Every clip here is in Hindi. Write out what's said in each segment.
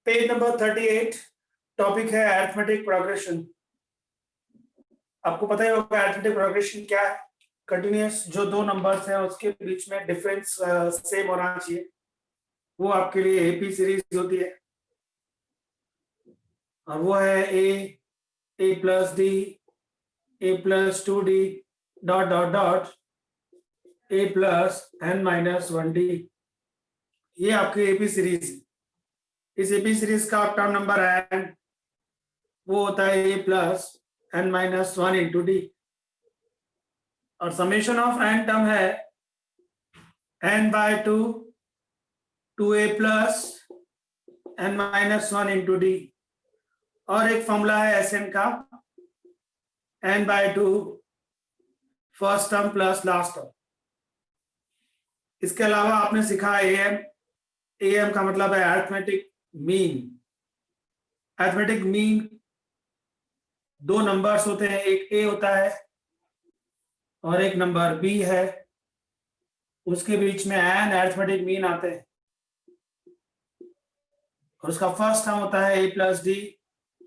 पेज नंबर 38 टॉपिक है अरिथमेटिक प्रोग्रेशन। आपको पता ही होगा अरिथमेटिक प्रोग्रेशन क्या है। कंटिन्यूअस जो दो नंबर्स हैं उसके बीच में डिफरेंस सेम होना चाहिए, वो आपके लिए एपी सीरीज होती है। और वो है A plus D, A plus 2d dot dot dot A plus n minus 1d। ये आपकी एपी सीरीज है। इस एपी सीरीज का टर्म नंबर n वो होता है A plus n minus 1 into D, और समेशन ऑफ n टर्म है n by 2 2a plus n minus 1 into D, और एक फॉर्मूला है Sn का n by 2 first term plus last term. इसके अलावा आपने सीखा am का मतलब है अरिथमेटिक मीन। अरिथमेटिक मीन दो नंबर्स होते हैं, एक a होता है और एक नंबर b है, उसके बीच में n अरिथमेटिक मीन आते हैं, और उसका फर्स्ट टर्म होता है a plus D,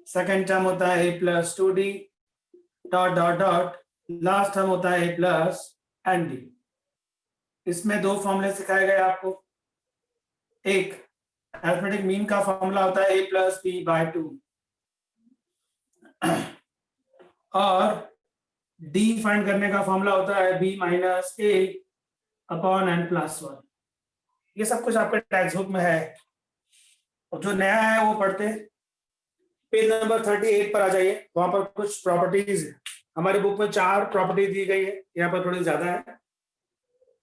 second term होता है a plus 2d dot dot dot, last term होता है a प्लस nd। इसमें दो फॉर्मूले सिखाए गए आपको। एक अरिथमेटिक मीन का फॉर्मूला होता है a प्लस बी बाय 2, और d फाइंड करने का फॉर्मूला होता है b minus a upon n plus 1। ये सब कुछ आपके टेक्स्ट बुक में है, और जो नया है वो पढ़ते। पेज नंबर 38 पर आ जाइए, वहां पर कुछ प्रॉपर्टीज है। हमारे बुक में 4 प्रॉपर्टी दी गई है, यहाँ पर थोड़ी ज्यादा है।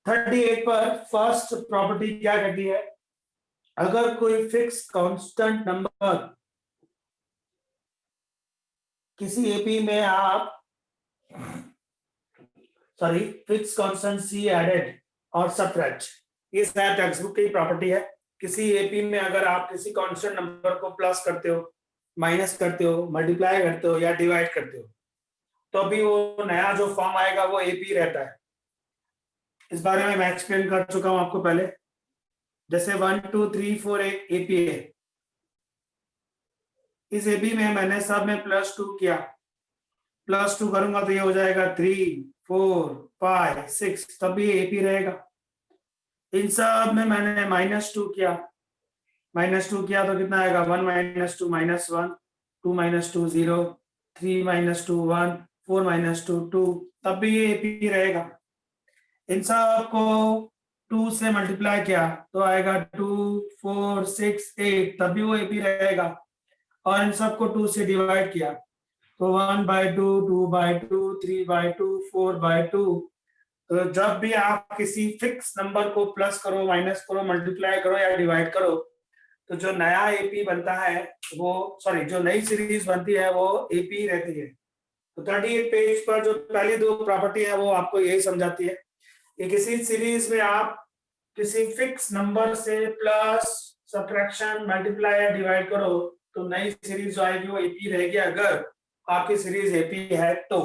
38 पर फर्स्ट प्रॉपर्टी क्या कहती है, अगर कोई फिक्स कांस्टेंट नंबर किसी एपी में आप फिक्स कांस्टेंट सी एडेड और सबट्रैक्ट, ये शायद टेक्स्ट बुक की प्रॉपर्टी है। किसी एपी में अगर आप किसी कांस्टेंट नंबर को प्लस करते हो, माइनस करते हो, मल्टीप्लाई करते हो या डिवाइड करते हो, तो अभी वो नया जो फॉर्म आएगा वो एपी रहता है। इस बारे में मैं एक्सप्लेन कर चुका हूं आपको पहले। जैसे 1 2 3 4 एपी है, इस एपी में मैंने सब में +2 किया, +2 करूंगा तो ये हो जाएगा 3 4 5 6, तब भी एपी रहेगा। इन सब में मैंने -2 किया, -2 किया तो कितना आएगा, 1 - 2 -1, 2 - 2 0, 3 - 2 1, 4 - 2 2, तब भी ये एपी रहेगा। इन सब को 2 से मल्टीप्लाई किया तो आएगा 2 4 6 8, तब भी वो एपी रहेगा। और इन सबको 2 से डिवाइड किया तो 1/2 2/2 3/2 4/2। तो जब भी आप किसी फिक्स नंबर को प्लस करो, माइनस करो, मल्टीप्लाई करो या डिवाइड करो, तो जो नया एपी बनता है जो नई सीरीज बनती है वो एपी रहती है। तो 38 पेज पर जो पहली दो प्रॉपर्टी है वो आपको यही समझाती है कि किसी सीरीज में आप किसी फिक्स नंबर से प्लस, सब्ट्रैक्शन, मल्टीप्लाई या डिवाइड करो तो नई सीरीज जो आएगी वो एपी रहेगी, अगर आपकी सीरीज एपी है तो।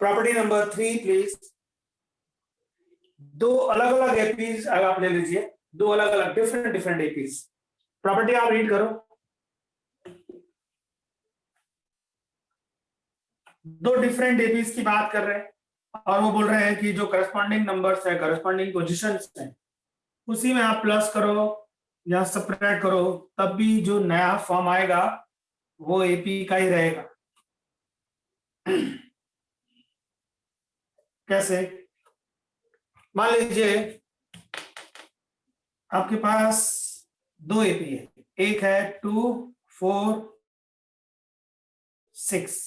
Property number 3 please. दो अलग अलग एपीज आप ले लीजिए, दो अलग अलग डिफरेंट एपीज। प्रॉपर्टी आप रीड करो। दो डिफरेंट एपीज की बात कर रहे हैं, और वो बोल रहे हैं कि जो करस्पॉन्डिंग नंबर्स है, करस्पॉन्डिंग पोजीशंस हैं, उसी में आप प्लस करो या सब्ट्रैक्ट करो, तब भी जो नया फॉर्म आएगा वो एपी का ही रहेगा। कैसे? मान लीजिए आपके पास दो एपी है, एक है 2 4 6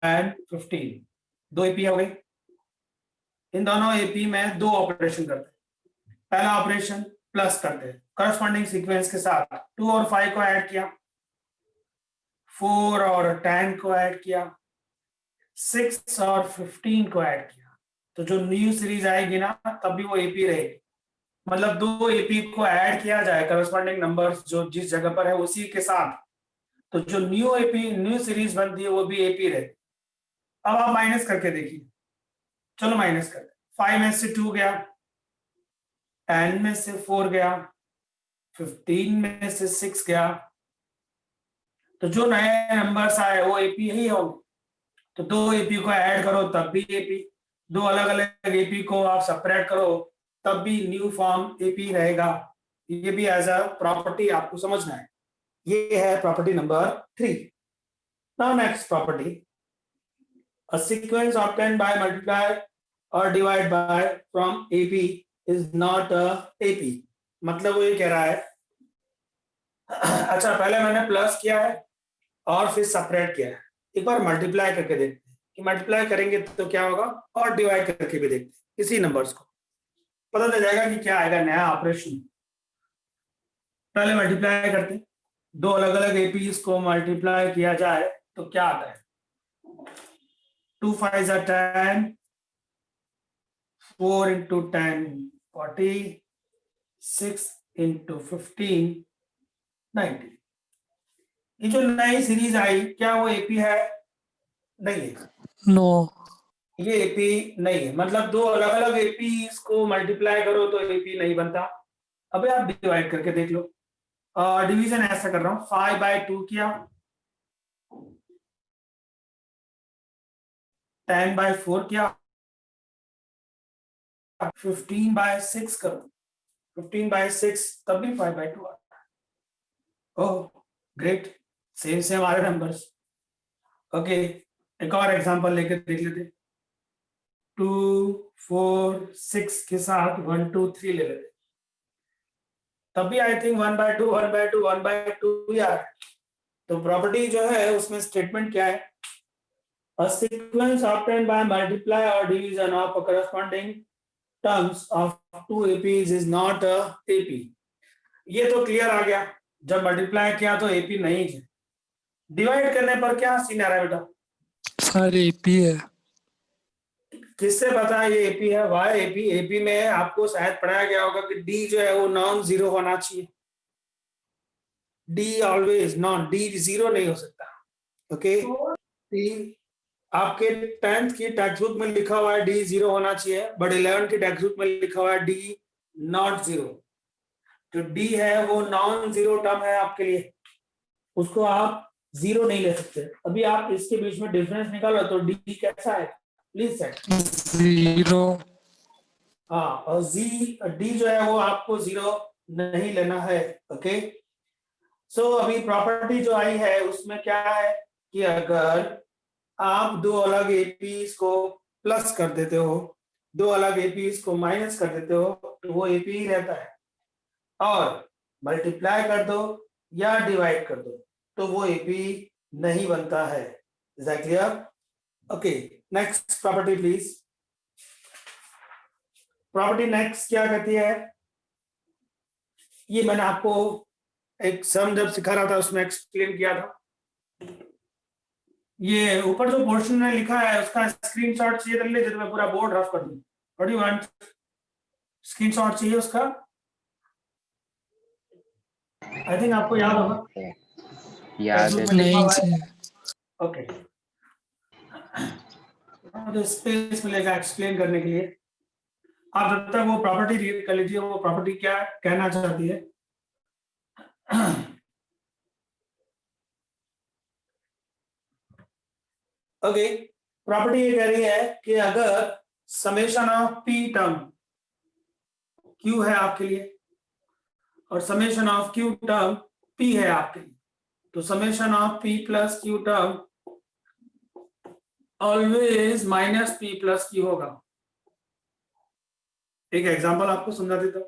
एंड 15, दो एपी हो गई। इन दोनों एपी में दो ऑपरेशन करते हैं। पहला ऑपरेशन प्लस करते हैं करस्पॉन्डिंग सीक्वेंस के साथ, 2 और 5 को ऐड किया, 4 और 10 को ऐड किया, 6 और 15 को ऐड किया, तो जो न्यू सीरीज आएगी ना तब भी वो एपी रहेगी। मतलब दो एपी को ऐड किया जाए, करस्पॉन्डिंग नंबर्स जो जिस जगह पर है उसी के साथ, तो जो न्यू सीरीज बनती है वो भी एपी रहती। अब आप माइनस करके देखिए, चलो माइनस करते। 5 में से 2 गया, 10 में से 4 गया, 15 में से 6 गया तो जो नए नंबर्स आए वो एपी ही होंगे। तो दो एपी को ऐड करो तब भी एपी, दो अलग अलग एपी को आप सेपरेट करो तब भी न्यू फॉर्म एपी रहेगा। ये भी एज अ प्रॉपर्टी आपको समझना है। ये है property number 3। Now next property, a sequence obtained by multiply or divide by from AP is not a AP। मतलब वो ये कह रहा है अच्छा पहले मैंने प्लस किया है और फिर सेपरेट किया है, एक बार मल्टीप्लाई करके देखते हैं कि मल्टीप्लाई करेंगे तो क्या होगा, और डिवाइड करके भी देखते हैं, इसी नंबर्स को पता चल जाएगा कि क्या आएगा नया ऑपरेशन। पहले मल्टीप्लाई करते हैं, दो अलग अलग एपीज को मल्टीप्लाई किया जाए तो क्या आता है, 2 5 are 10, 4 into 10 40, 6 into 15 90। ये जो नई सीरीज आई क्या वो एपी है? नहीं है। नो। ये एपी नहीं है, मतलब दो अलग अलग एपी को मल्टीप्लाई करो तो एपी नहीं बनता। अबे आप डिवाइड करके देख लो। डिवीजन ऐसा कर रहा हूं, 5/2 किया, 10/4 किया, 15/6 करो, 15/6 तब भी 5/2 आता है। ओह ग्रेट, सेम सेम आ रहे नंबर्स। ओके एक और एग्जांपल लेके देख लेते, 2 4 6 के साथ 1 2 3 ले लेते, तब भी आई थिंक 1/2 1/2 1/2 यार। तो प्रॉपर्टी जो है उसमें स्टेटमेंट क्या है, a sequence obtained by multiply or division of a corresponding terms of two APs is not a AP। ये तो क्लियर आ गया, जब मल्टीप्लाई किया तो एपी नहीं है। डिवाइड करने पर क्या सीन आ रहा है बेटा? सारे एपी है। किससे पता है ये एपी है? वाई एपी, एपी में आपको शायद पढ़ाया गया होगा कि डी जो है वो नॉन जीरो होना चाहिए, D always non, D zero नहीं हो सकता। ओके डी आपके 10th की टेक्स्ट बुक में लिखा हुआ है डी जीरो होना चाहिए, बट 11 की टेक्स्ट बुक में लिखा हुआ है डी नॉट जीरो। जो डी है वो नॉन जीरो टर्म है आपके लिए, उसको आप जीरो नहीं ले सकते। अभी आप इसके बीच में डिफरेंस निकालो तो डी कैसा है प्लीज सेट? जीरो। हाँ और डी जो है वो आपको जीरो नहीं लेना है। ओके सो अभी प्रॉपर्टी जो आई है उसमें क्या है कि अगर आप दो अलग एपीज को प्लस कर देते हो, दो अलग एपीज को माइनस कर देते हो तो वो एपी ही रहता है, और मल्टीप्लाई कर दो या डिवाइड कर दो तो वो एपी नहीं बनता है। Is that clear? Okay next property please. Property next क्या कहती है, ये मैंने आपको एक सम जब सिखा रहा था उसमें एक्सप्लेन किया था। ये ऊपर जो पोर्शन में लिखा है उसका स्क्रीनशॉट चाहिए तो ले, तो मैं पूरा बोर्ड रफ कर दूं। What do you want? Screenshot चाहिए उसका? आई थिंक आपको याद होगा, याद है। नहीं चाहिए। ओके तो स्पेस मिलेगा एक्सप्लेन करने के लिए। आप जब तक वो प्रॉपर्टी रीड कर लीजिए, वो प्रॉपर्टी क्या कहना चाहती है। ओके प्रॉपर्टी ये कह रही है कि अगर summation of P term Q है आपके लिए और summation of Q term P है आपके लिए, तो summation of P plus Q term always minus P plus Q होगा। एक एग्जांपल आपको समझा देता हूं।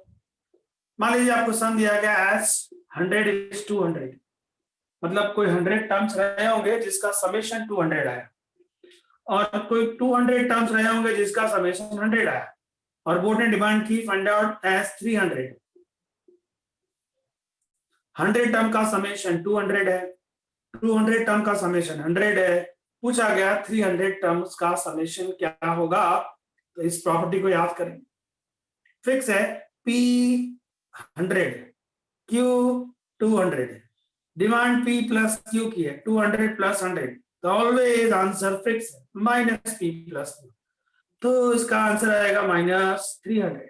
मान लीजिए आपको सम दिया गया एज 100:200, मतलब कोई 100 टर्म्स रहे होंगे जिसका समेशन 200 आया, और कोई 200 टर्म्स रहे होंगे जिसका समेशन 100 आया, और बोर्ड ने डिमांड की फाइंड आउट एज 300। 100 टर्म का समेशन 200 है, 200 टर्म का समेशन 100 है, पूछा गया 300 टर्म्स का समेशन क्या होगा। तो इस प्रॉपर्टी को याद करें, फिक्स है P 100 Q 200, demand P plus Q की है 200 प्लस 100, तो ऑलवेज आंसर फिक्स है माइनस P प्लस Q, तो इसका आंसर आएगा -300।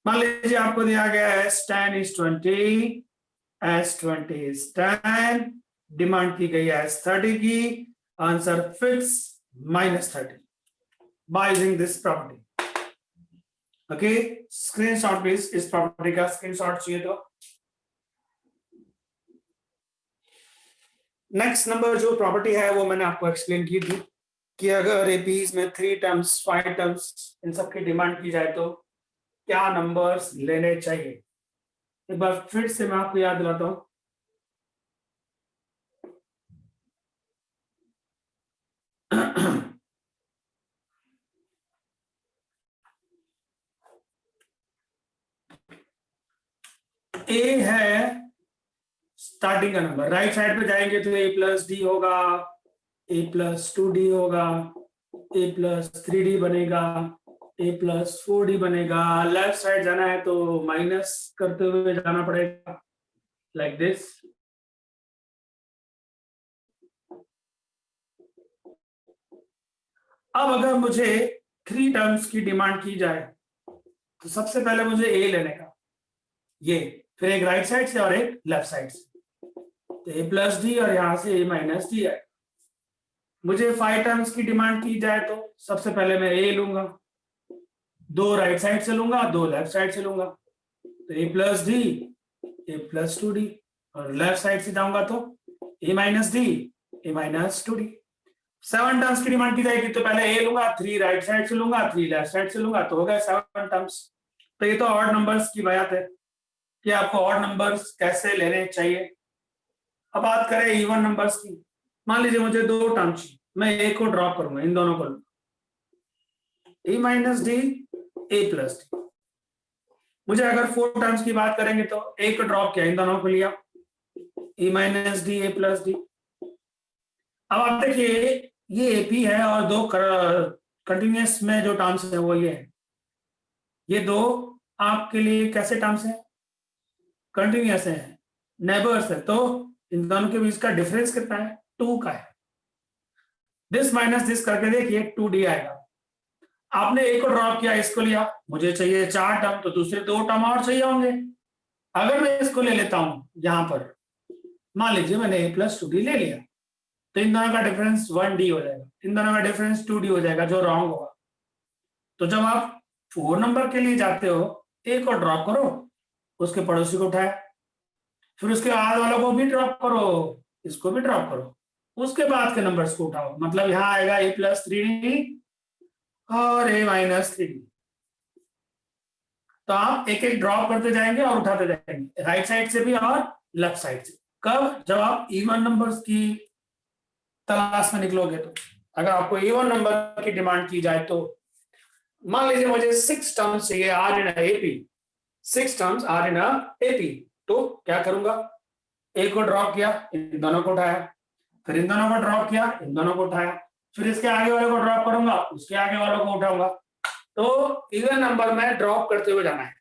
मान लीजिए आपको दिया गया है tan is 20, S20 is 10, demand की गई है S30 की, answer fix -30 by using this property. Okay, screenshot please, इस प्रॉपर्टी का स्क्रीनशॉट चाहिए तो। नेक्स्ट नंबर जो प्रॉपर्टी है वो मैंने आपको एक्सप्लेन की थी कि अगर एपीज में 3 टर्म्स 5 टर्म्स इन सब की डिमांड की जाए तो क्या नंबर्स लेने चाहिए। एक बार फिर से मैं आपको याद दिलाता हूं। ए है स्टार्टिंग का नंबर, राइट साइड पे जाएंगे तो ए प्लस डी होगा, ए प्लस 2d होगा, ए प्लस 3d बनेगा, ए प्लस 4d बनेगा। लेफ्ट साइड जाना है तो माइनस करते हुए जाना पड़ेगा, लाइक दिस। अब अगर मुझे 3 टर्म्स की डिमांड की जाए तो सबसे पहले मुझे ए लेने का, ये, फिर एक राइट साइड से और एक लेफ्ट साइड से, तो ए प्लस डी और यहां से ए माइनस डी है। मुझे 5 टर्म्स की डिमांड की जाए तो सबसे पहले मैं ए लूंगा, 2 राइट साइड से लूंगा, 2 लेफ्ट साइड से लूंगा, तो ए plus D, A plus 2d, और लेफ्ट साइड से जाऊंगा तो ए माइनस डी, ए माइनस 2d। 7 टर्म्स की डिमांड की जाएगी तो पहले ए लूंगा, 3 राइट साइड से लूंगा, 3 लेफ्ट साइड से लूंगा, तो हो गए 7 टर्म्स। तो ये तो ऑड नंबर्स की बात है कि आपको ऑड नंबर्स कैसे लेने चाहिए। अब बात करें इवन नंबर्स की। मान लीजिए मुझे 2 टर्म चाहिए, मैं ए को ड्रॉप करूंगा, इन दोनों को ए minus D, A plus D. मुझे अगर 4 टर्म्स की बात करेंगे तो ए को ड्रॉप किया, इन दोनों को लिया, ए minus D, A plus D. अब आप देखिए ये एपी है और 2 कंटिन्यूअस में जो टर्म्स है वो ये है, ये 2 आपके लिए कैसे टर्म्स हैं, कंटिन्यूअस है, नेबर्स है, तो इन दोनों के बीच का डिफरेंस कितना है, 2 का है। दिस माइनस दिस करके देखिए 2d आएगा। आपने ए को ड्रॉप किया, इसको लिया, मुझे चाहिए 4 टर्म, तो दूसरे 2 टर्म और चाहिए होंगे। अगर मैं इसको ले लेता हूं, यहां पर मान लीजिए मैंने ए प्लस 2d ले लिया, तो इन दोनों का डिफरेंस 1d हो जाएगा, इन दोनों का डिफरेंस 2d हो जाएगा, जो रॉन्ग होगा। तो जब आप 4 नंबर के लिए जाते हो, ए को ड्रॉप करो, उसके पड़ोसी को उठाया, फिर उसके बाद वालों को भी ड्रॉप करो, इसको भी ड्रॉप करो, उसके बाद के नंबर्स को उठाओ, मतलब यहाँ आएगा ए प्लस 3d और ए माइनस 3d। तो आप एक एक ड्रॉप करते जाएंगे और उठाते जाएंगे, राइट साइड से भी और लेफ्ट साइड से। कब? जब आप इवन नंबर्स की तलाश में निकलोगे। तो अगर आपको इवन नंबर की डिमांड की जाए तो मान लीजिए मुझे 6 टर्म्स चाहिए are in AP, 6 terms are in AP, तो क्या करूंगा, ए को ड्रॉप किया, इन दोनों को उठाया, फिर इन दोनों को ड्रॉप किया, इन दोनों को उठाया, फिर इसके आगे वाले को ड्रॉप करूंगा, उसके आगे वालों को उठाऊंगा। तो इवन नंबर में ड्रॉप करते हुए जाना है।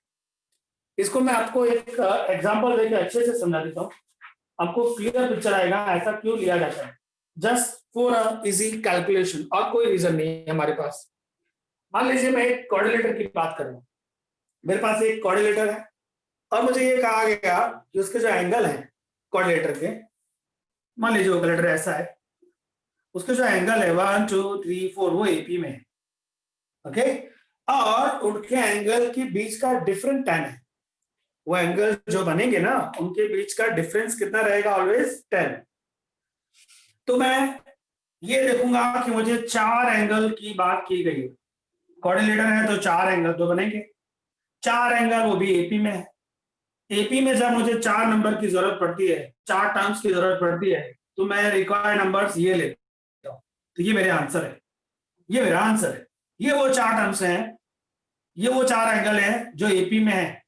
इसको मैं आपको एक एग्जांपल देकर अच्छे से समझा देता हूँ, आपको क्लियर पिक्चर आएगा ऐसा क्यों लिया जाता है। Just for a easy calculation, और कोई रीजन नहीं है हमारे पास। मान लीजिए मैं एक कोऑर्डिनेटर की बात कर रहा हूँ, मेरे पास एक कोऑर्डिनेटर है और मुझे ये कहा गया कि उसके जो एंगल है कोऑर्डिनेटर के, मान लीजिए वो कोऑर्डिनेटर ऐसा है, उसके जो एंगल है 1 2 3 4 वो एपी में है, ओके, और उनके एंगल के बीच का डिफरेंट tan है। वो एंगल जो बनेंगे ना उनके बीच का डिफरेंस कितना रहेगा, ऑलवेज 10। तो मैं ये देखूंगा कि मुझे 4 एंगल की बात की गई है, कोऑर्डिनेटर है तो 4 एंगल तो बनेंगे, 4 एंगल वो भी एपी में है। एपी में जब मुझे 4 नंबर की जरूरत पड़ती है, 4 टर्म्स की जरूरत पड़ती है, तो मैं रिक्वायर्ड नंबर्स ये लेता हूं। तो ये मेरे आंसर है, ये मेरा आंसर है, ये वो 4 टर्म्स हैं, ये वो 4 एंगल हैं जो एपी में है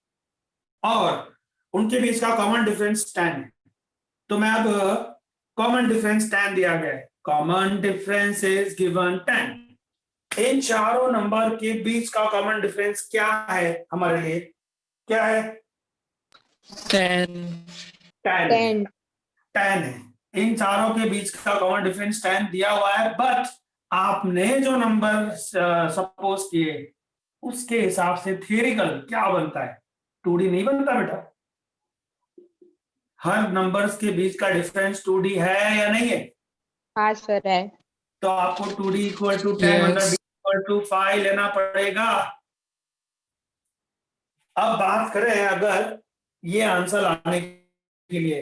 और उनके बीच का कॉमन डिफरेंस tan है। तो मैं अब कॉमन डिफरेंस tan दिया गया है, common difference is given tan। इन चारों नंबर के बीच का कॉमन डिफरेंस क्या है हमारे लिए, क्या है, 10 है। इन चारों के बीच का कॉमन डिफरेंस 10 दिया हुआ है, बट आपने जो नंबर सपोज किए उसके हिसाब से थियरिकल क्या बनता है, 2D नहीं बनता बेटा। हर नंबर्स के बीच का डिफरेंस 2D है या नहीं है? हाँ सर है। तो आपको 2D इक्वल टू 10 मतलब Yes. इक्वल टू 5 लेना पड़ेगा। अब बात करें अगर ये आंसर लाने के लिए,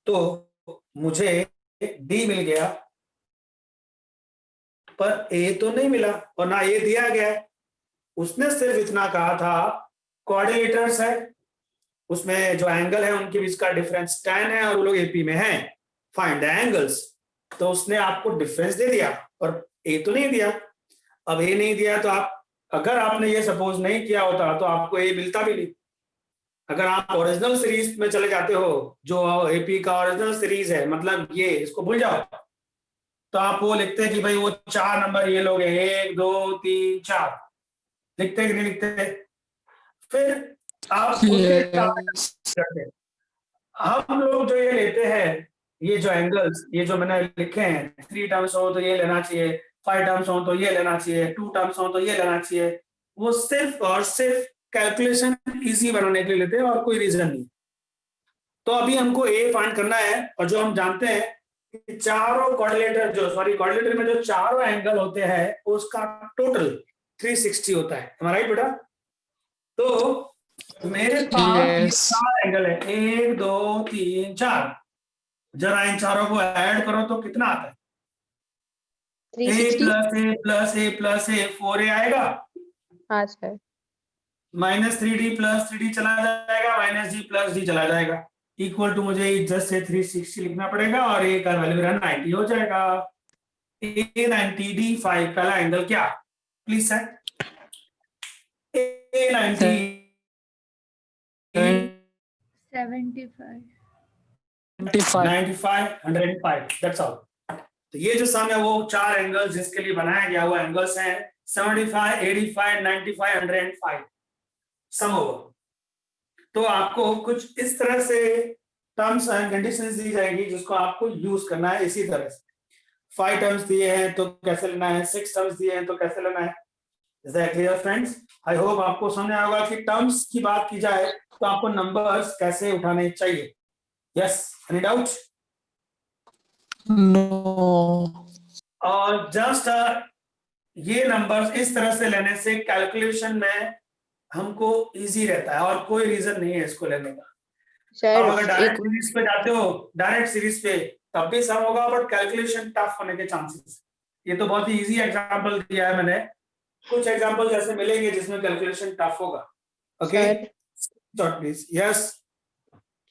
तो मुझे डी मिल गया पर ए तो नहीं मिला और ना ए दिया गया है। उसने सिर्फ इतना कहा था कोऑर्डिनेटर्स है, उसमें जो एंगल है उनके बीच का डिफरेंस 10 है और वो लोग एपी में हैं, फाइंड द एंगल्स। तो उसने आपको डिफरेंस दे दिया और ए तो नहीं दिया। अब ए नहीं दिया तो आप, अगर आपने ये सपोज नहीं किया होता तो आपको ए मिलता भी नहीं। अगर आप ओरिजिनल सीरीज में चले जाते हो, जो एपी का ओरिजिनल सीरीज है, मतलब ये इसको भूल जाओ, तो आप वो लिखते हैं कि भाई वो 4 नंबर ये लोग 1 2 3 4 लिखते कि नहीं लिखते? फिर आप उसके हिसाब Yes. से करते हैं। हम लोग जो ये लेते हैं, ये जो एंगल्स, ये जो मैंने लिखे हैं, 3 टर्म्स हो तो ये लेना चाहिए, 5 टर्म्स हो तो ये लेना चाहिए, 2 टर्म्स हो तो ये लेना चाहिए, वो सिर्फ और सिर्फ कैलकुलेशन इजी बनाने के लिए लेते हैं और कोई रीजन नहीं। तो अभी हमको ए फाइंड करना है और जो हम जानते हैं कि चारों कोऑर्डिनेटर कोऑर्डिनेटर में जो चारों एंगल होते हैं उसका टोटल 360 होता है। हमारा राइट बेटा? तो मेरे पास ये Yes. 4 एंगल है, 1 2 3 4। जरा इन चारों को ऐड करो तो कितना आता है? ए 360। प्लस ए प्लस ए प्लस ए 4a आएगा, हाँ sir. Minus 3d plus 3d चला जाएगा, माइनस d प्लस d चला जाएगा, इक्वल टू मुझे जस्ट से 360 लिखना पड़ेगा और ए का वैल्यू 90 हो जाएगा। ए 90 d 5 पहला एंगल क्या? Please sir, A 90 75 25. 105 that's all. तो ये जो सम है वो 4 एंगल्स जिसके लिए बनाया गया हुआ एंगल्स हैं 75 85 95 105 सम ओवर। तो आपको कुछ इस तरह से टर्म्स एंड कंडीशंस दी जाएगी जिसको आपको यूज करना है इसी तरह से। 5 टर्म्स दिए हैं तो कैसे लेना है, 6 टर्म्स दिए हैं तो कैसे लेना है। Is that clear friends? I hope आपको समझ आया होगा कि टर्म्स की बात की जाए तो आपको नंबर्स कैसे उठाने चाहिए। Yes, any doubt? No. और जस्ट ये नंबर्स इस तरह से लेने से कैलकुलेशन में हमको इजी रहता है और कोई रीजन नहीं है इसको लेने का। सर अब अगर डायरेक्ट एक सीरीज पे जाते हो, डायरेक्ट सीरीज पे तब भी सम होगा बट कैलकुलेशन टफ होने के चांसेस। ये तो बहुत ही इजी एग्जांपल दिया है मैंने, कुछ एग्जांपल जैसे मिलेंगे जिसमें कैलकुलेशन टफ होगा। Okay sir please. Yes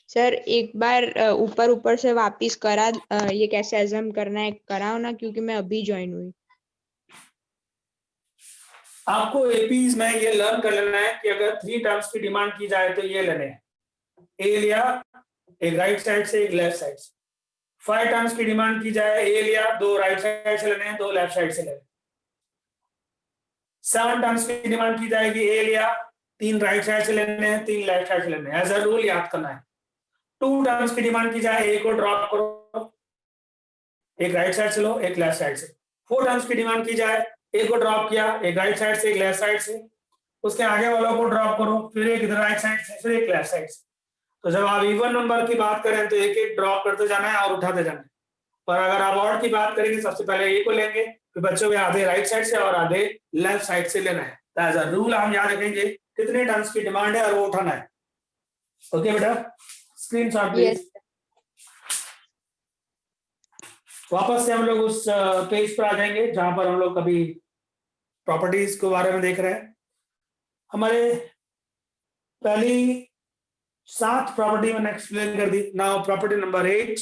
sir एक बार ऊपर ऊपर से वापिस करा, ये कैसे एजम करना है कराओ ना, क्योंकि मैं अभी ज्वाइन हुई। आपको एपीज में ये लर्न कर लेना है कि अगर 3 टर्म्स की डिमांड की जाए तो ये लेने हैं। ए लिया, एक राइट साइड से एक लेफ्ट साइड से। 5 टर्म्स की डिमांड की जाए, ए लिया, 2 राइट साइड से लेने हैं, 2 लेफ्ट साइड से लेने हैं। 7 टर्म्स की डिमांड की जाएगी, ए लिया, 3 राइट साइड से लेने हैं, 3 लेफ्ट साइड से लेने हैं। एज अ रूल याद करना है। 2 टर्म्स की डिमांड की जाए, ए को ड्रॉप करो, एक राइट साइड से लो, एक लेफ्ट साइड से। 4 टर्म्स की डिमांड की जाए, ए को ड्रॉप किया, एक राइट साइड से एक लेफ्ट साइड से, उसके आगे वालों को ड्रॉप करो, फिर एक इधर राइट साइड से, फिर एक लेफ्ट साइड से। तो जब आप इवन नंबर की बात करें तो एक एक ड्रॉप करते जाना है और उठाते जाना है। पर अगर आप ऑड की बात करेंगे सबसे पहले ए को लेंगे, फिर बच्चों के आधे राइट साइड से और आधे लेफ्ट साइड से लेना है। तो एज अ रूल हम याद रखेंगे कितने टर्म्स की डिमांड है और वो उठाना है। ओके बेटा, स्क्रीनशॉट प्लीज। वापस से हम लोग उस पेज पर आ जाएंगे जहां पर हम लोग कभी प्रॉपर्टीज के बारे में देख रहे हैं। हमारे पहली 7 प्रॉपर्टी मैंने एक्सप्लेन कर दी। नाउ प्रॉपर्टी नंबर 8,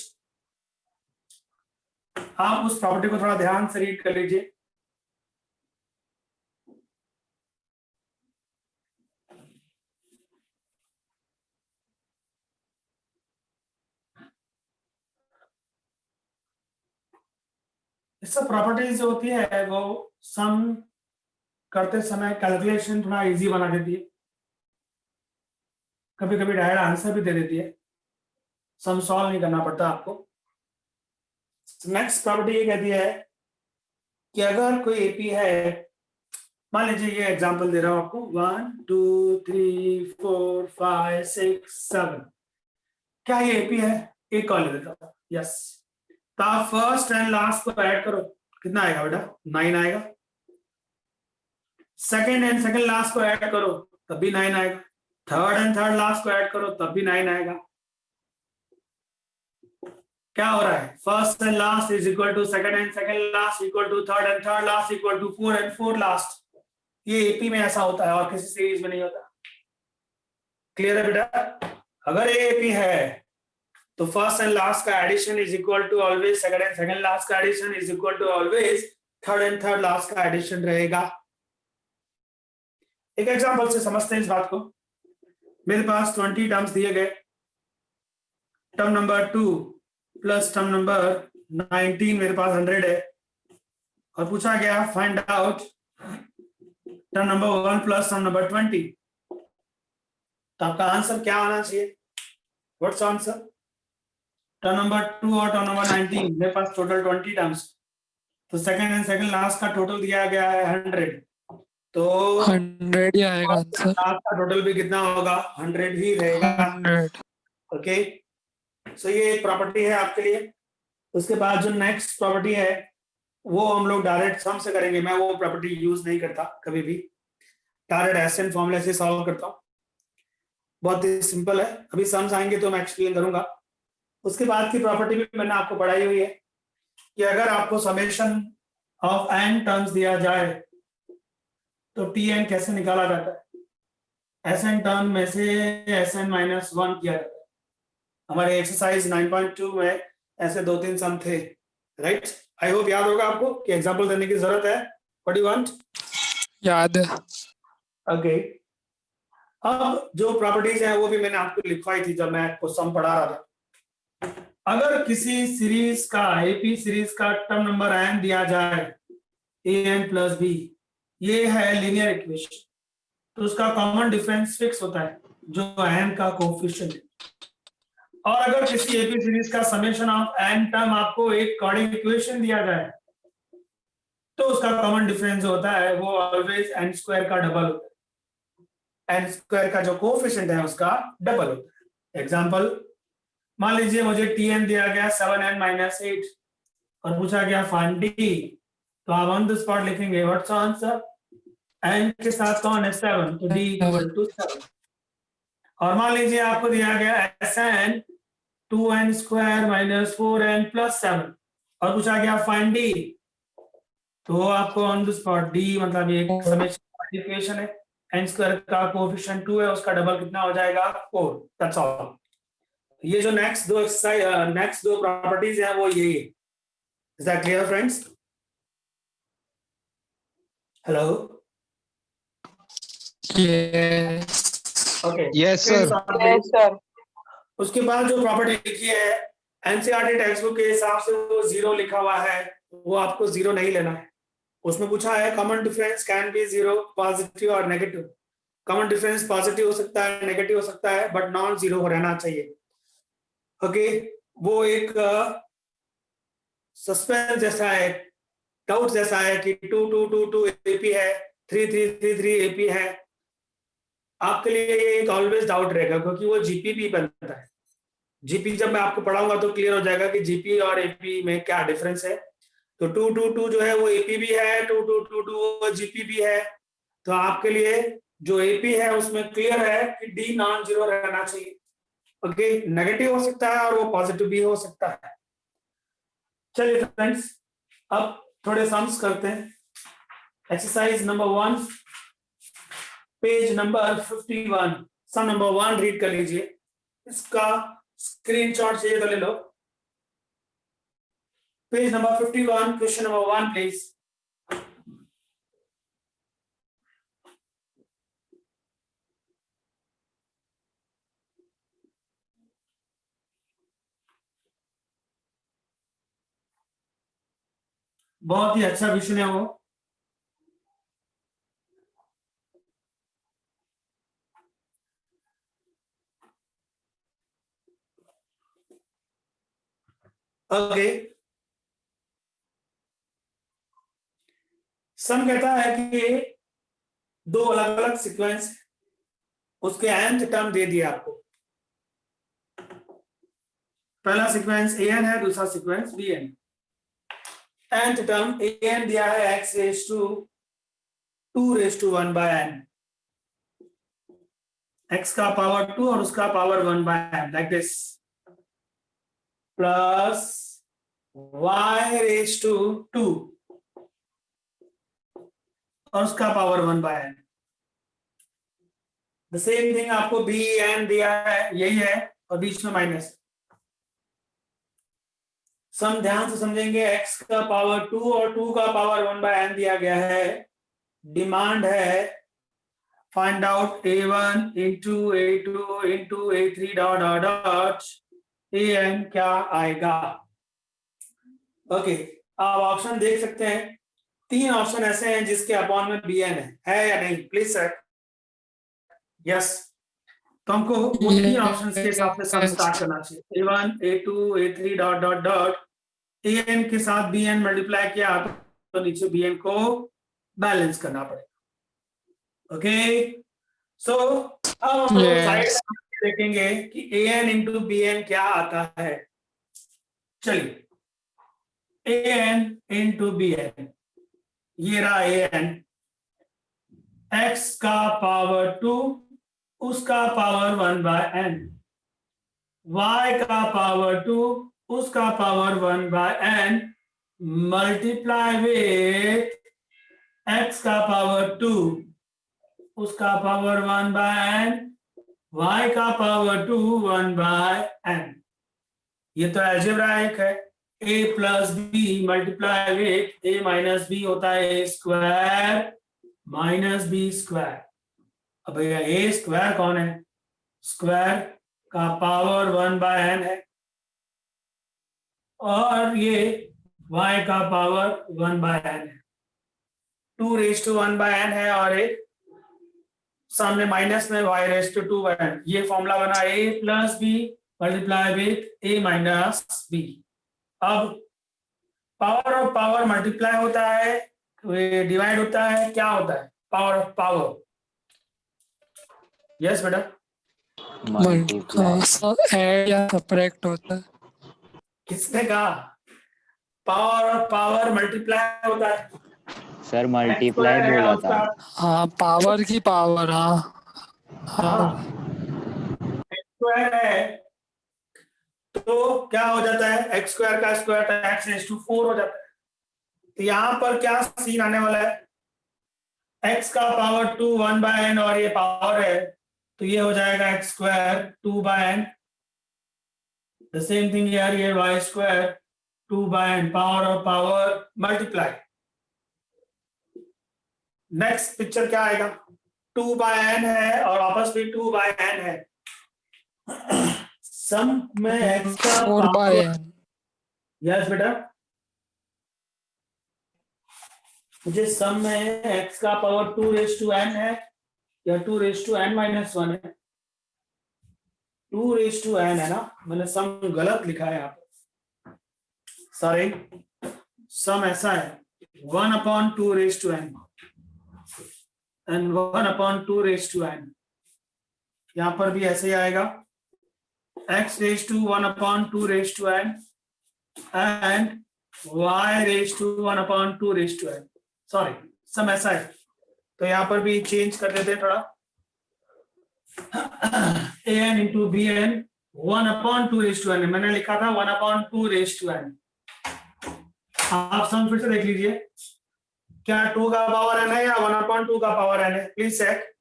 आप उस प्रॉपर्टी को थोड़ा ध्यान से रीड कर लीजिए। इससे प्रॉपर्टीज जो होती है वो सम करते समय कैलकुलेशन थोड़ा इजी बना देती है, कभी कभी डायरेक्ट आंसर भी दे देती है, सम सॉल्व नहीं करना पड़ता आपको। नेक्स्ट प्रॉपर्टी ये कहती है कि अगर कोई एपी है, मान लीजिए ये एग्जांपल दे रहा हूं आपको 1 2 3 4 5 6 7, क्या ये एपी है? एक कॉल देता हूं, यस। तो आप फर्स्ट एंड लास्ट को ऐड करो, कितना आएगा बेटा? 9 आएगा। सेकंड एंड सेकंड लास्ट को ऐड करो तब भी 9 आएगा। थर्ड एंड थर्ड लास्ट को ऐड करो तब भी 9 आएगा। क्या हो रहा है? First and last is equal to second and second last equal to third and third last equal to four and four last. ये एपी में ऐसा होता है और किसी सीरीज में नहीं होता। क्लियर है बेटा? अगर ये एपी है तो फर्स्ट एंड लास्ट का addition is equal to always second and second last का addition is equal to always third and third last का एडिशन रहेगा। एक एग्जांपल से समझते हैं इस बात को। मेरे पास 20 टर्म्स दिए गए, term number 2 plus term number 19 मेरे पास 100 है, और पूछा गया find out term number 1 plus term number 20। तो आपका आंसर क्या आना चाहिए? What's answer? टर्म नंबर 2 और टर्म नंबर 19, मेरे पास टोटल 20 टर्म्स, तो सेकंड एंड सेकंड लास्ट का टोटल दिया गया है 100, तो 100 ही आएगा आंसर। लास्ट का टोटल भी कितना होगा? 100 ही रहेगा। 100। ओके, सो ये एक प्रॉपर्टी है आपके लिए। उसके बाद जो नेक्स्ट प्रॉपर्टी है वो हम लोग डायरेक्ट सम से करेंगे। मैं वो प्रॉपर्टी यूज नहीं करता कभी भी, डायरेक्ट एसएन फॉर्मूले से सॉल्व करता हूँ। बहुत ही सिंपल है। अभी सम्स आएंगे तो मैं एक्सप्लेन करूंगा। उसके बाद की प्रॉपर्टी भी मैंने आपको पढ़ाई हुई है कि अगर आपको समेशन ऑफ एन टर्म्स दिया जाए तो टी एन कैसे निकाला जाता है। एस एन टर्म में से एस एन माइनस 1 किया जाता है। हमारे एक्सरसाइज 9.2 में ऐसे 2-3 सम थे, राइट? आई होप याद होगा आपको कि एग्जांपल देने की जरूरत है। What you want? याद है। ओके, अब जो प्रॉपर्टीज हैं वो भी मैंने आपको लिखवाई थी जब मैं आपको सम पढ़ा रहा था। अगर किसी सीरीज का एपी सीरीज का टर्म नंबर एन दिया जाए, ए एन प्लस बी, ये है लीनियर इक्वेशन, तो उसका कॉमन डिफरेंस फिक्स होता है जो एन का कोएफिशिएंट है। और अगर किसी एपी सीरीज का समेशन ऑफ एन टर्म आपको एक कॉर्डिंग इक्वेशन दिया जाए तो उसका कॉमन डिफरेंस होता है वो ऑलवेज एन स्क्वायर का डबल होता है। एन स्क्वायर का जो कोएफिशिएंट है उसका डबल होता है। एग्जांपल, मान लीजिए मुझे टी एन दिया गया 7n माइनस 8 और पूछा गया फाइंड डी, तो आप ऑन द स्पॉट लिखेंगे व्हाट्स आंसर? एन के साथ कौन है? 7, तो डी इक्वल टू 7। और मान लीजिए आपको दिया गया S n 2n square minus 4n plus 7 और पूछा गया फाइंड डी, तो आपको ऑन द स्पॉट डी मतलब ये एक समेशन इक्वेशन है, n स्क्वायर का कोएफिशिएंट 2 है, उसका डबल कितना हो जाएगा? 4। That's all. ये जो नेक्स्ट दो एक्सरसाइज नेक्स्ट दो प्रॉपर्टीज हैं वो ये। Is that clear friends? Hello, yes. Okay, yes sir. उसके बाद जो प्रॉपर्टी लिखी है एनसीईआरटी टेक्स्ट बुक के हिसाब से वो 0 लिखा हुआ है, वो आपको 0 नहीं लेना है। उसमें पूछा है common difference can be 0 positive और नेगेटिव। कॉमन डिफरेंस पॉजिटिव हो सकता है, नेगेटिव हो सकता है, बट नॉन जीरो हो रहना चाहिए। ओके, वो एक सस्पेंस जैसा है, डाउट जैसा है कि 2 2 2 2 एपी है, 3 3 3 3 एपी है। आपके लिए ये एक ऑलवेज डाउट रहेगा क्योंकि वो जीपी भी बनता है। जीपी जब मैं आपको पढ़ाऊंगा तो क्लियर हो जाएगा कि जीपी और एपी में क्या डिफरेंस है। तो 2 2 2 जो है वो एपी भी है, 2 2 2 2 वो जीपी भी है। तो आपके लिए जो एपी है उसमें क्लियर है कि डी नॉन जीरो रहना चाहिए। ओके, नेगेटिव हो सकता है और वो पॉजिटिव भी हो सकता है। चलिए फ्रेंड्स, अब थोड़े सम्स करते हैं। Exercise number 1, page number 51, sum number 1 read कर लीजिए। इसका स्क्रीनशॉट चाहिए तो ले लो। Page number 51, question number 1 please. बहुत ही अच्छा क्वेश्चन है वो। ओके, सम कहता है कि दो अलग अलग सीक्वेंस, उसके nth टर्म दे दिया आपको। पहला सीक्वेंस an है, दूसरा sequence bn। nth term an दिया है x raise to 2 raise to 1 by n, x का पावर 2 और उसका power 1 by n, like this, plus y raise to 2 और उसका power 1 by n। The same thing आपको bn दिया है, यही है, और बीच में माइनस। सम ध्यान से समझेंगे, x का पावर 2 और 2 का पावर 1 बाय n दिया गया है। डिमांड है find out a1 into a2 into a3 dot dot dot an क्या आएगा। ओके, आप ऑप्शन देख सकते हैं, 3 ऑप्शन ऐसे हैं जिसके अपॉन में bn है या नहीं, प्लीज सर। यस, तो हमको वो 3 ऑप्शन के हिसाब से सम स्टार्ट करना चाहिए। a1 a2 a3 dot dot dot an के साथ bn मल्टीप्लाई किया तो नीचे bn को बैलेंस करना पड़ेगा। ओके, सो अब हम लोग साइड देखेंगे कि an इंटू bn क्या आता है। चलिए, an इंटू bn, ये रहा an, x का पावर 2 उसका पावर 1 बाय n, y का पावर 2 उसका power 1 by n multiply with x का पावर 2 उसका पावर 1 बाय n, y का पावर 2 1 बाय n। ये तो अलजेब्राइक है। a plus B multiply with a minus B होता है a square minus B square. अब भैया a स्क्वायर कौन है? स्क्वायर का पावर 1 बाय n है, और ये y का पावर 1 बाय n है। 2 रेज टू 1 बाय n है, और एक सामने माइनस में y raise to 2 by n। ये फॉर्मूला बना a plus B multiply with a minus B. अब पावर ऑफ पावर मल्टीप्लाई होता है, डिवाइड होता है, क्या होता है? Power of power. यस बेटा, ऐड या सब्ट्रैक्ट होता है। किसने कहा? पावर ऑफ पावर मल्टीप्लाई होता है सर मल्टीप्लाई बोला था। हाँ, पावर की पावर। हाँ हाँ, स्क्वायर है तो क्या हो जाता है? एक्स स्क्वायर का स्क्वायर एक्स रेज टू 4 हो जाता है। तो यहाँ पर क्या सीन आने वाला है? x का पावर 2 1 बाय n, और ये पावर है तो ये हो जाएगा x square 2 by n। The same thing यार, ये y square 2 by n, power और पावर मल्टीप्लाई। नेक्स्ट पिक्चर क्या आएगा? 2 बाय n है और आपस में 2 बाय n है। सम में x का 4 बाय n। यस बेटा, मुझे सम में x का पावर 2 रेज टू n है या 2 रेज टू n माइनस 1 है? 2 रेज टू n है ना, मैंने सम गलत लिखा है यहाँ पर, सॉरी। सम ऐसा है 1 upon 2 raise to n and 1 upon 2 raise to n। यहाँ पर भी ऐसे ही आएगा, x raise to 1 upon 2 raise to n and y raise to 1 upon 2 raise to n। Sorry, sum ऐसा है, तो यहाँ पर भी चेंज कर देते हैं थोड़ा। an into B N 1 upon 2 raise to n, मैंने लिखा था 1 अपॉन 2 रेज टू n। आप सम फिर से देख लीजिए, क्या 2 का पावर n है या 1 अपॉन 2 का पावर n है? Please check.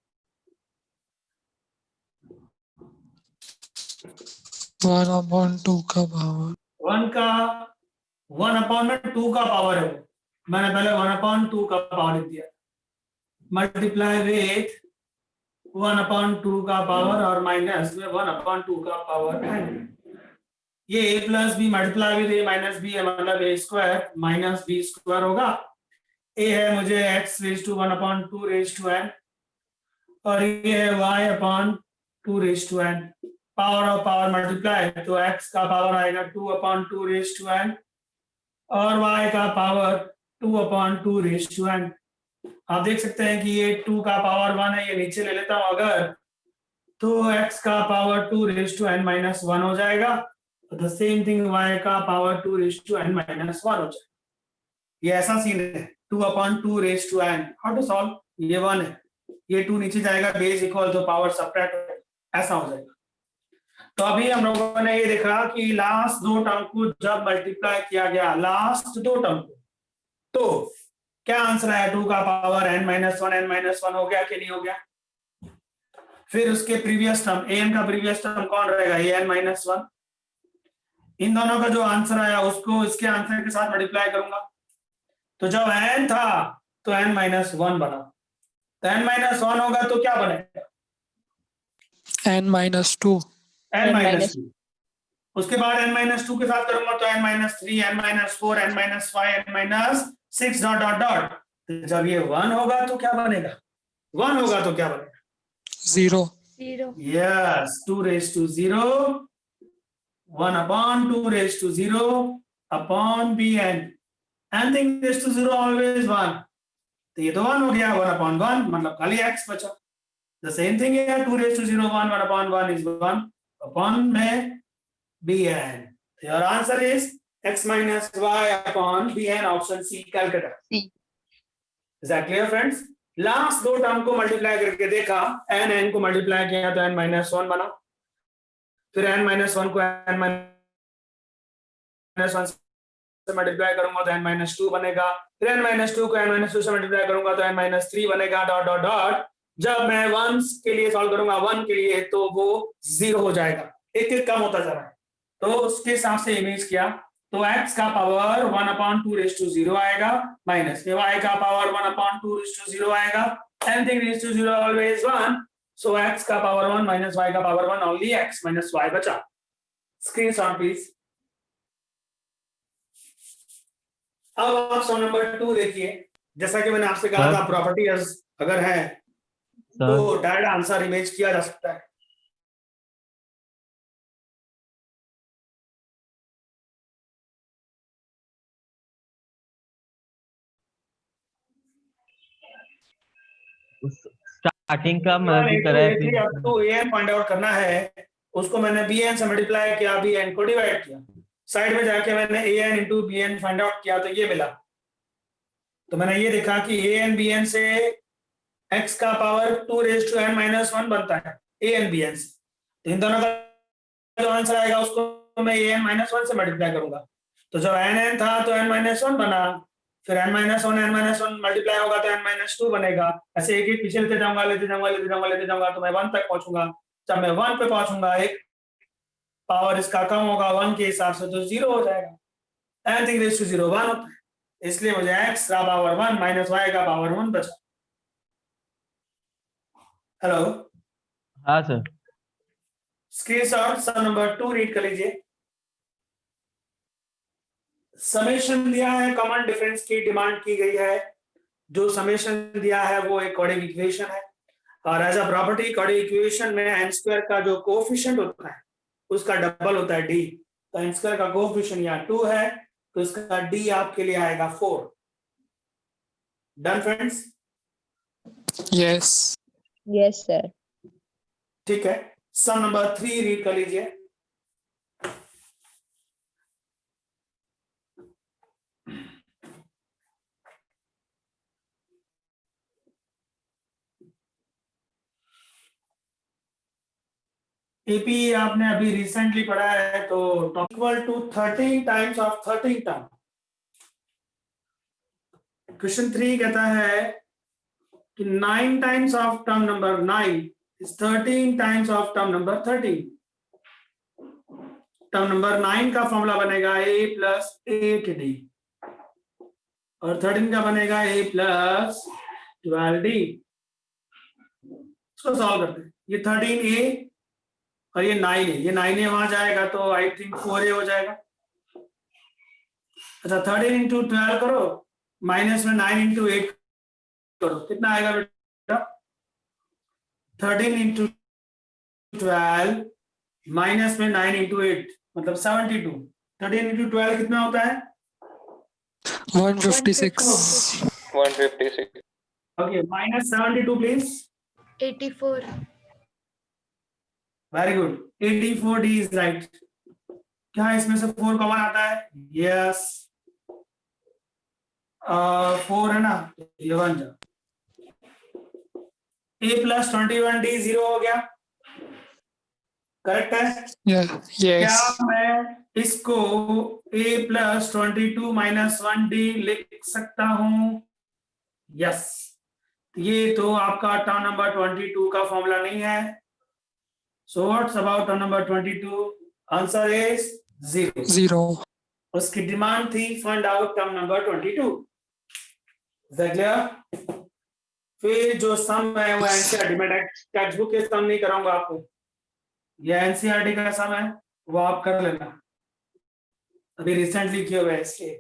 1 अपॉन 2 का पावर 1 का 1 अपॉन में 2 का पावर है, मैंने पहले 1 अपॉन 2 का पावर लिख दिया, मल्टीप्लाई विथ 1 अपॉन 2 का पावर और माइनस में 1 अपॉन 2 का पावर है। ये a plus B multiply with a minus B है, मतलब a square minus B square होगा। a है मुझे x raise to 1 upon 2 raise to n, और ये है y upon 2 raise to n। Power of power multiply, तो x का पावर आएगा 2 अपॉन 2 रेज टू n और y का power 2 upon 2 raise to n। आप देख सकते हैं कि ये 2 का पावर 1 है, ये नीचे ले लेता हूं अगर, तो x का power 2 raise to n minus 1 हो जाएगा। द सेम थिंग y का power 2 raise to n minus 1 हो जाएगा। ये ऐसा सीन है 2/2 raise to n। How to solve? ये 1 है, ये 2 नीचे जाएगा, बेस इक्वल तो पावर सब्ट्रैक्ट, ऐसा हो जाएगा। तो अभी हम लोगों ने ये देखा कि लास्ट दो टर्म को जब मल्टीप्लाई किया गया, लास्ट दो टर्म को, तो क्या आंसर आया? 2 का पावर n माइनस 1 हो गया कि नहीं हो गया? फिर उसके प्रीवियस टर्म an का प्रीवियस टर्म कौन रहेगा? an minus 1। इन दोनों का जो आंसर आया उसको इसके आंसर के साथ मल्टीप्लाई करूंगा, तो जब n था तो n माइनस 1 बना, तो n माइनस 1 होगा तो क्या बनेगा? n minus 2। n minus 2। उसके बाद n माइनस 2 के साथ करूंगा तो n minus 3, n minus 4, n minus 5, n minus 6 dot dot dot. तो जब ये 1 होगा तो क्या बनेगा? 1 होगा तो क्या बनेगा? 0। 0. Yes, 2 raised to 0, 1/2 raised to 0 upon bn. Anything raised to 0 always 1. तो ये तो 1 हो गया, 1/1 मतलब खाली x बचा। The same thing here, 2 raised to 0, 1/1 is 1 upon में bn. Your answer is x minus y upon bn, option C, calculator. C. Is that clear, friends? Last दो टर्म को मल्टीप्लाई करके देखा, n को मल्टीप्लाई किया तो n माइनस 1 बना, फिर n माइनस 1 को n माइनस 1 से मल्टीप्लाई करूंगा तो n माइनस 2 बनेगा, फिर n माइनस 2 को n माइनस 2 से मल्टीप्लाई करूंगा तो n माइनस 3 बनेगा, डॉट डॉट डॉट। जब मैं 1 के लिए सॉल्व करूंगा 1 के लिए तो वो 0 हो जाएगा, एक एक कम होता जा रहा है। तो उसके हिसाब से इमेज किया तो x का पावर 1/2 रेज टू 0 आएगा, माइनस में y का पावर 1/2 रेज टू 0 आएगा, anything raise to 0 always 1, so x का पावर 1 माइनस y का power 1, only x minus y बचा। Screenshot please. अब आप सम नंबर 2 देखिए, जैसा कि मैंने आपसे कहा था प्रॉपर्टीज अगर है तो डायरेक्ट आंसर इमेज किया जा सकता है। स्टार्टिंग का मतलब की तरह है, फिर अब तो an फाइंड आउट करना है, उसको मैंने bn से मल्टीप्लाई किया, bn को डिवाइड किया, साइड में जाके मैंने an into bn find out किया तो ये मिला। तो मैंने ये देखा कि an bn से x का power 2 raise to n minus 1 बनता है an bn से, तो इन दोनों का जो आंसर आएगा उसको मैं an माइनस 1 से मल्टीप्लाई करूंगा, तो जब n था तो n माइनस 1 बना, फिर n माइनस 1 मल्टीप्लाई होगा तो n माइनस 2 बनेगा, ऐसे एक एक पीछे लेते जाऊंगा तो मैं 1 तक पहुंचूंगा। जब मैं 1 पे पहुंचूंगा एक पावर इसका कम होगा 1 के हिसाब से तो 0 हो जाएगा, एनीथिंग रेज टू 0 1 होता है, इसलिए मुझे x का पावर 1 माइनस y का पावर 1 बचा। हेलो, हाँ सर। स्क्रीनशॉट सम नंबर 2 रीड कर लीजिए। समेशन दिया है, कॉमन डिफरेंस की डिमांड की गई है, जो समेशन दिया है वो एक क्वाड्रेटिक इक्वेशन है, और as a property quadratic equation में n स्क्वायर का जो कोएफिशिएंट होता है उसका डबल होता है d, तो n स्क्वायर का कोएफिशिएंट यहाँ 2 है तो इसका d आपके लिए आएगा 4। Done friends? Yes. Yes sir. ठीक है, सम नंबर 3 रीड कर लीजिए। एपी आपने अभी रिसेंटली पढ़ा है, तो इक्वल टू 13 टाइम्स ऑफ 13 टर्म। क्वेश्चन 3 कहता है कि 9 times of term number 9 is 13 times of term number 13। Term number 9 का फॉर्मूला बनेगा a प्लस 8d और 13 का बनेगा a प्लस 12d। इसको सॉल्व करते हैं, ये 13a और ये 9 है, ये 9a वहां जाएगा तो आई थिंक 4a हो जाएगा। अच्छा 13 इंटू 12 करो, माइनस में 9 इंटू 8 करो, कितना आएगा बेटा? 13 इंटू 12 माइनस में 9 इंटू 8 मतलब 72। 13 इंटू 12 कितना होता है? 156। 156 Okay, minus 72 please. 84. Very good. 84D is right. क्या इसमें से 4 कॉमन आता है? Yes. 4 है ना, ये बन जा। A plus 21D 0 हो गया, करेक्ट है? क्या yes, मैं इसको A plus 22 minus 1D लिख सकता हूं? यस। ये तो आपका टर्म नंबर 22 का फॉर्मूला नहीं है। So what's about term number 22? Answer is 0। 0, उसकी डिमांड थी find out term number 22। Is that clear? फिर जो सम है वो एनसीईआरटी में, टेक्स्ट बुक के सम नहीं कराऊंगा आपको, ये एनसीईआरटी का सम है, वो आप कर लेना, अभी रिसेंटली किए हुए इसके।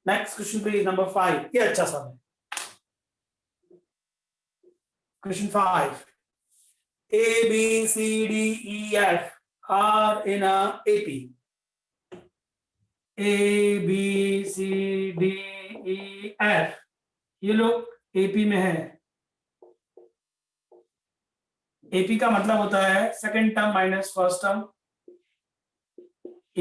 Next question please, number 5। ये अच्छा सम है। Question 5. A, B, C, D, E, F are in a AP. A, B, C, D, E, F. ये लोग AP में है। AP का मतलब होता है second term minus first term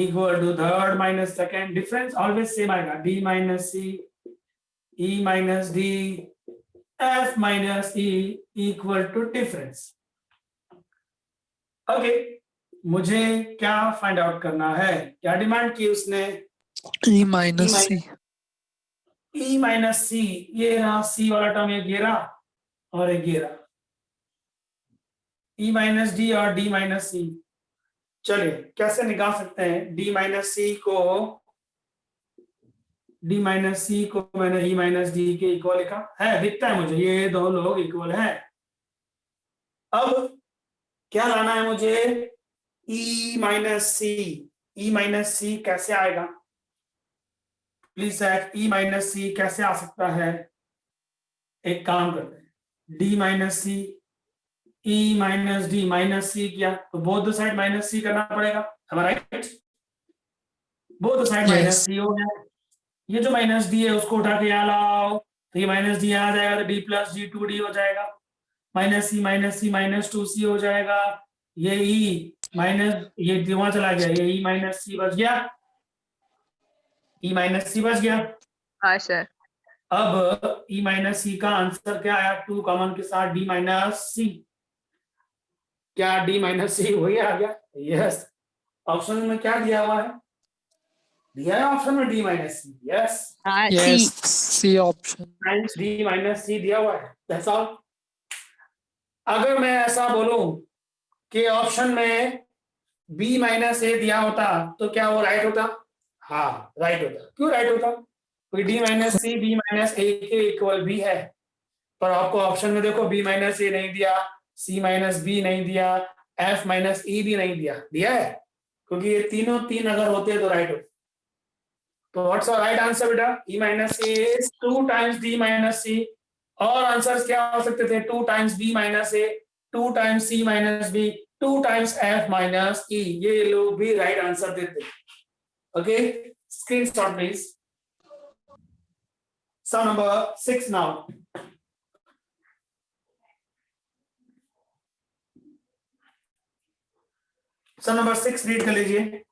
equal to third minus second. Difference always same आएगा, D minus C, E minus D, F minus E equal to difference. Okay, मुझे क्या फाइंड आउट करना है? क्या डिमांड की उसने? E minus C, E minus C, ये रहा C वाला टर्म, एक ये रहा और एक ये रहा, E माइनस डी और D माइनस सी। चलिए कैसे निकाल सकते हैं? D माइनस सी को मैंने E माइनस डी के इक्वल लिखा है, दिखता है मुझे ये दो लोग इक्वल है। अब क्या लाना है मुझे? E माइनस सी कैसे आएगा? Please sir, E minus C कैसे आ सकता है? एक काम करते हैं, D minus C, E minus D minus C किया तो both the side minus C करना पड़ेगा, right? Both the side minus C हो गया। ये जो माइनस डी है उसको उठा के यहाँ लाओ, तो ये माइनस डी आ जाएगा, तो डी प्लस डी 2D हो जाएगा, माइनस सी माइनस 2C हो जाएगा। ये E माइनस, ये वहां चला गया, ये E माइनस सी बच गया, E माइनस सी बच गया। हाँ सर। अब E माइनस सी का आंसर क्या आया? 2 कॉमन के साथ D माइनस सी। क्या D माइनस सी वही आ गया? यस। ऑप्शन में क्या दिया हुआ है? दिया है ऑप्शन में D माइनस सी। यस, हाँ yes, सी। C option, D माइनस सी दिया हुआ है, दैट्स ऑल। अगर मैं ऐसा बोलूं कि ऑप्शन में B माइनस ए दिया होता तो क्या वो राइट होता? हाँ राइट होता। क्यों राइट होता? क्योंकि D माइनस सी B माइनस ए के इक्वल भी है, पर आपको ऑप्शन में देखो B माइनस ए नहीं दिया, C माइनस बी नहीं दिया, F माइनस ई भी नहीं दिया, दिया है? क्योंकि ये तीनों तीन अगर होते तो राइट होते। तो व्हाट्स आवर राइट आंसर बेटा? E minus A is 2 times D minus C. और आंसर्स क्या हो सकते थे? 2 times B minus A, 2 times C minus B, 2 times F minus E. ये लोग भी राइट आंसर देते। Okay, screenshot please. Sum number 6 now. Sum number 6 read कर लीजिए।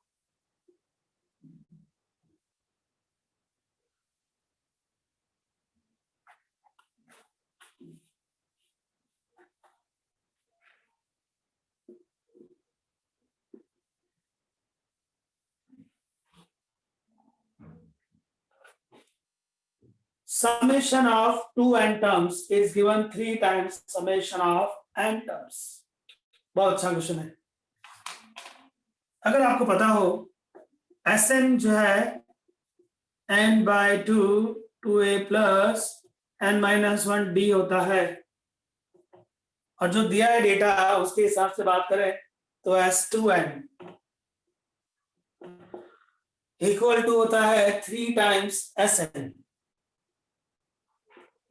Summation of 2n terms is given 3 times summation of n terms. बहुत अच्छा क्वेश्चन है। अगर आपको पता हो Sn जो है n by 2 2a plus n minus 1d होता है, और जो दिया है डेटा उसके हिसाब से बात करें तो S2n इक्वल टू होता है 3 टाइम्स Sn।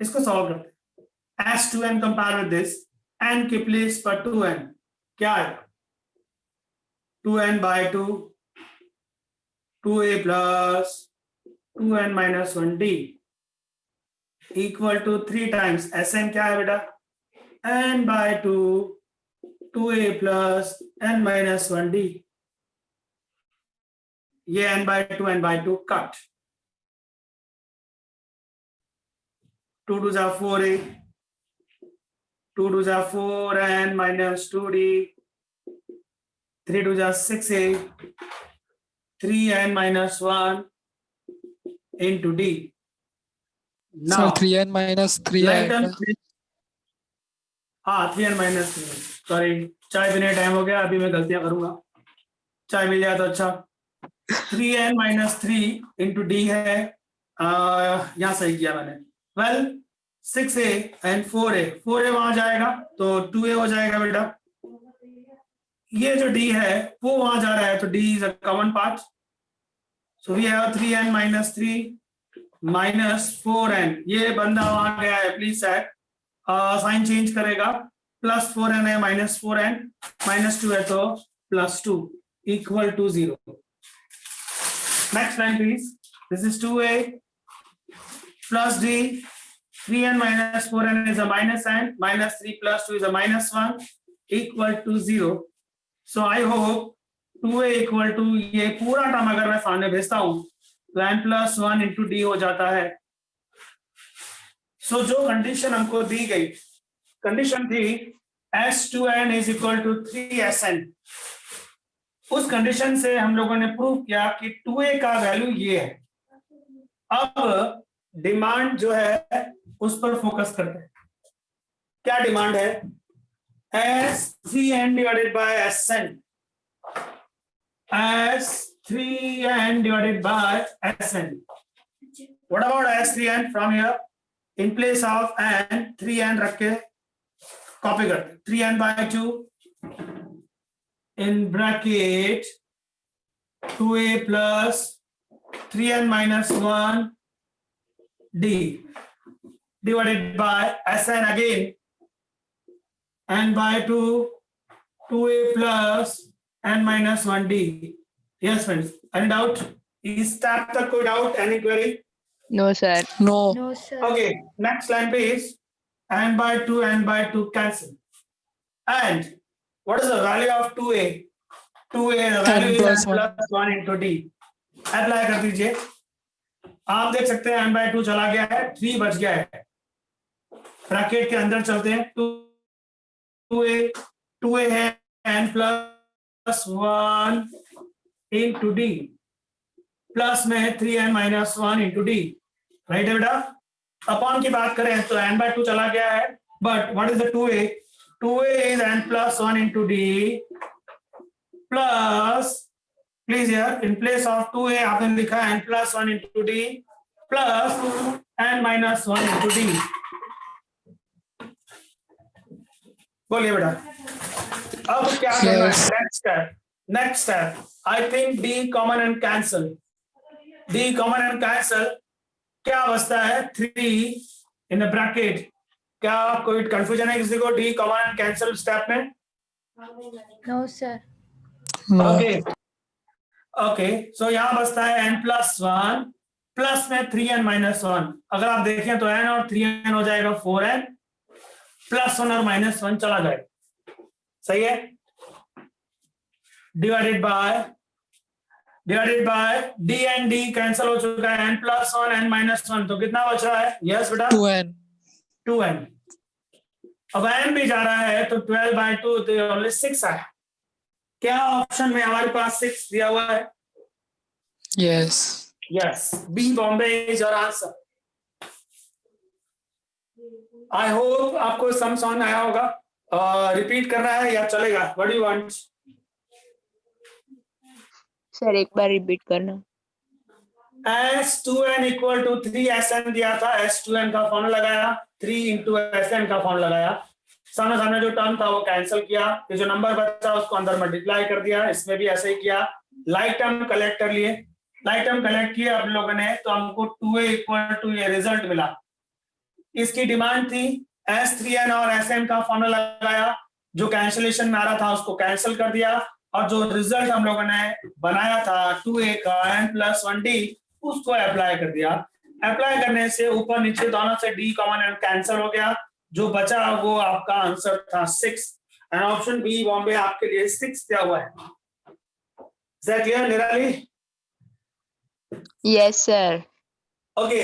इसको सॉल्व करते हैं। S2n compare with this, n के प्लेस पर 2n क्या आएगा? 2n by 2 2a plus 2n minus 1d equal to 3 टाइम्स Sn क्या है बेटा, n by 2 2a plus n minus 1d, ये n बाय 2 कट, 2 2 जा 4a, 2 2 जा 4n minus 2d, 3 2 जा 6a, 3n minus 1 into d. Sir Now 3n minus 3 let आएगा. them, हाँ 3n minus 3, सॉरी चाय पीने टाइम हो गया, अभी मैं गलतियां करूंगा, चाय मिल जाए तो अच्छा. 3n minus 3 into d है, यहाँ सही किया मैंने. Well 6a and 4a वहां जाएगा तो 2a हो जाएगा बेटा. ये जो d है वो वहां जा रहा है तो d is a common part. So we have 3n minus 3 minus 4n. ये बंदा वहां गया है, प्लीज सर साइन चेंज करेगा. प्लस 4n है माइनस 4n, माइनस 2 है तो plus 2 equal to 0. Next line please. This is 2a plus d. 3n minus 4n is a minus n, minus 3 plus 2 is a minus 1 equal to 0. So I hope 2a equal to ये पूरा टर्म अगर मैं सामने भेजता हूं तो n plus 1 into d हो जाता है. So जो कंडीशन हमको दी गई, कंडीशन थी s2n is equal to 3sn. उस कंडीशन से हम लोगों ने प्रूव किया कि 2a का वैल्यू ये है. अब डिमांड जो है उस पर फोकस करते हैं. क्या डिमांड है? S3n divided by Sn. S3n divided by Sn. What about S3n from here? In place of n, 3n रख के कॉपी करते. 3n by 2 in bracket 2a plus 3n minus 1 d divided by Sn again, n by 2 2a plus n minus 1 d. Yes friends, any doubt? Is that the कोई doubt? Any query? No, sir. No. No, sir. Okay, next line please. n by 2 cancel. And what is the value of 2a? 2a the value N is n plus 1 into d. Apply कर दीजिए. आप देख सकते हैं n by 2 चला गया है, 3 बच गया है. ब्रैकेट के अंदर चलते हैं. 2a है n plus 1 into d, plus में 3n minus 1 into d. Right है बेटा. अपॉन की बात करें तो n by 2 चला गया है, but what is the 2a? 2a is n plus 1 into d plus, please here in place of 2a आपने लिखा है n plus 1 into d plus n minus 1 into d. बोलिए बेटा. अब क्या करना है? Next step I think d common and cancel. d common and cancel क्या बचता है? 3 इन ब्रैकेट. क्या कोई कंफ्यूजन है किसी को d common and cancel step में? No, sir. No. Okay so यहाँ बचता है n plus 1 प्लस में 3n minus 1. अगर आप देखें तो n और 3n हो जाएगा 4n, प्लस 1 और माइनस 1 चला जाएगा. सही है. Divided by d and d cancel हो चुका है. n plus 1 n minus 1 तो कितना बच रहा है? यस बेटा 2n. 2n. अब n भी जा रहा है तो 12 by 2 तो ओनली 6 आया. क्या ऑप्शन में हमारे पास 6 दिया हुआ है? Yes. Yes, B Bombay is your answer. I hope आपको सम समझ आया होगा. रिपीट करना है या चलेगा? What do you want? Sir एक बार रिपीट करना. S2n इक्वल टू 3Sn दिया था. S2n का फॉर्मूला लगाया, 3 into Sn का फॉर्मूला लगाया. सामने सामने जो टर्म था वो कैंसिल किया, ये जो नंबर बचा उसको अंदर मल्टीप्लाई कर दिया. इसमें भी ऐसे ही किया. लाइक टर्म कलेक्ट कर लिए. लाइक टर्म कलेक्ट किया आप लोगों ने तो हमको 2a इक्वल टू ये रिजल्ट मिला. इसकी डिमांड थी S3n और Sn का फॉर्मूला लगाया, जो कैंसिलेशन में आ रहा था उसको कैंसिल कर दिया, और जो रिजल्ट हम लोगों ने बनाया था 2a का n plus 1d उसको अप्लाई कर दिया. अप्लाई करने से ऊपर नीचे दोनों से डी कॉमन कैंसिल हो गया, जो बचा वो आपका आंसर था 6 एंड ऑप्शन बी बॉम्बे आपके लिए 6 दिया हुआ है। इज दैट क्लियर निराली? Yes sir. ओके,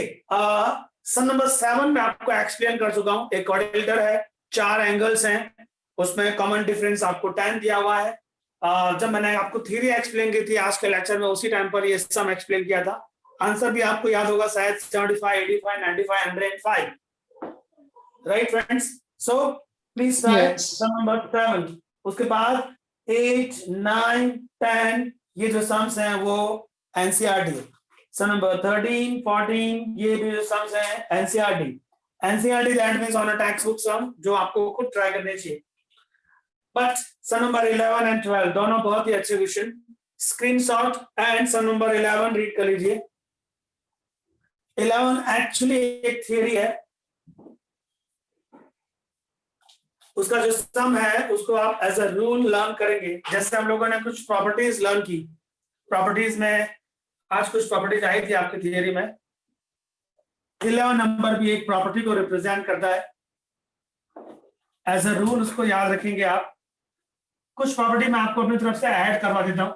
सम नंबर 7 में आपको एक्सप्लेन कर चुका हूं। एक क्वाड्रिलेटरल है, 4 एंगल्स हैं, उसमें कॉमन डिफरेंस आपको 10 दिया हुआ है। जब मैंने आपको थ्योरी एक्सप्लेन की थी आज के लेक्चर में, उसी टाइम पर ये सम एक्सप्लेन किया था। आंसर भी आपको याद होगा शायद 75, 85, 95, 105, right friends? So please right Yes. Sum number 7। उसके बाद 8, 9, 10 ये जो सम्स हैं वो एनसीईआरटी। सम नंबर 13, 14 ये भी जो सम्स हैं NCERT. NCERT that means on a textbook sum, जो आपको खुद ट्राई करने चाहिए। बट सम नंबर 11 एंड 12 दोनों बहुत ही अच्छे question. Screenshot and sum number 11 read कर लीजिए। 11 एक्चुअली एक थ्योरी है, उसका जो सम है उसको आप एज अ रूल लर्न करेंगे। जैसे हम लोगों ने कुछ प्रॉपर्टीज लर्न की, प्रॉपर्टीज में आज कुछ प्रॉपर्टीज आई थी आपकी थियरी में। 11 नंबर भी एक प्रॉपर्टी को रिप्रेजेंट करता है। एज अ रूल उसको याद रखेंगे आप। कुछ प्रॉपर्टी मैं आपको अपनी तरफ से ऐड करवा देता हूं,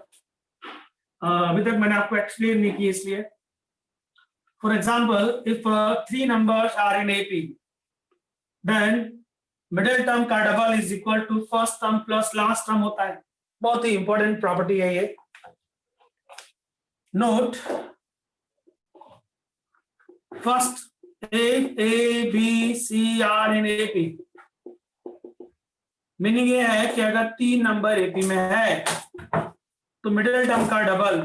अभी तक मैंने आपको एक्सप्लेन नहीं की इसलिए। For example, if 3 numbers are in AP, then middle term का double is equal to first term plus last term होता है। बहुत ही इंपॉर्टेंट प्रॉपर्टी है ये। Note first A B C are in AP, meaning ये है कि अगर 3 नंबर एपी में है तो मिडिल टर्म का double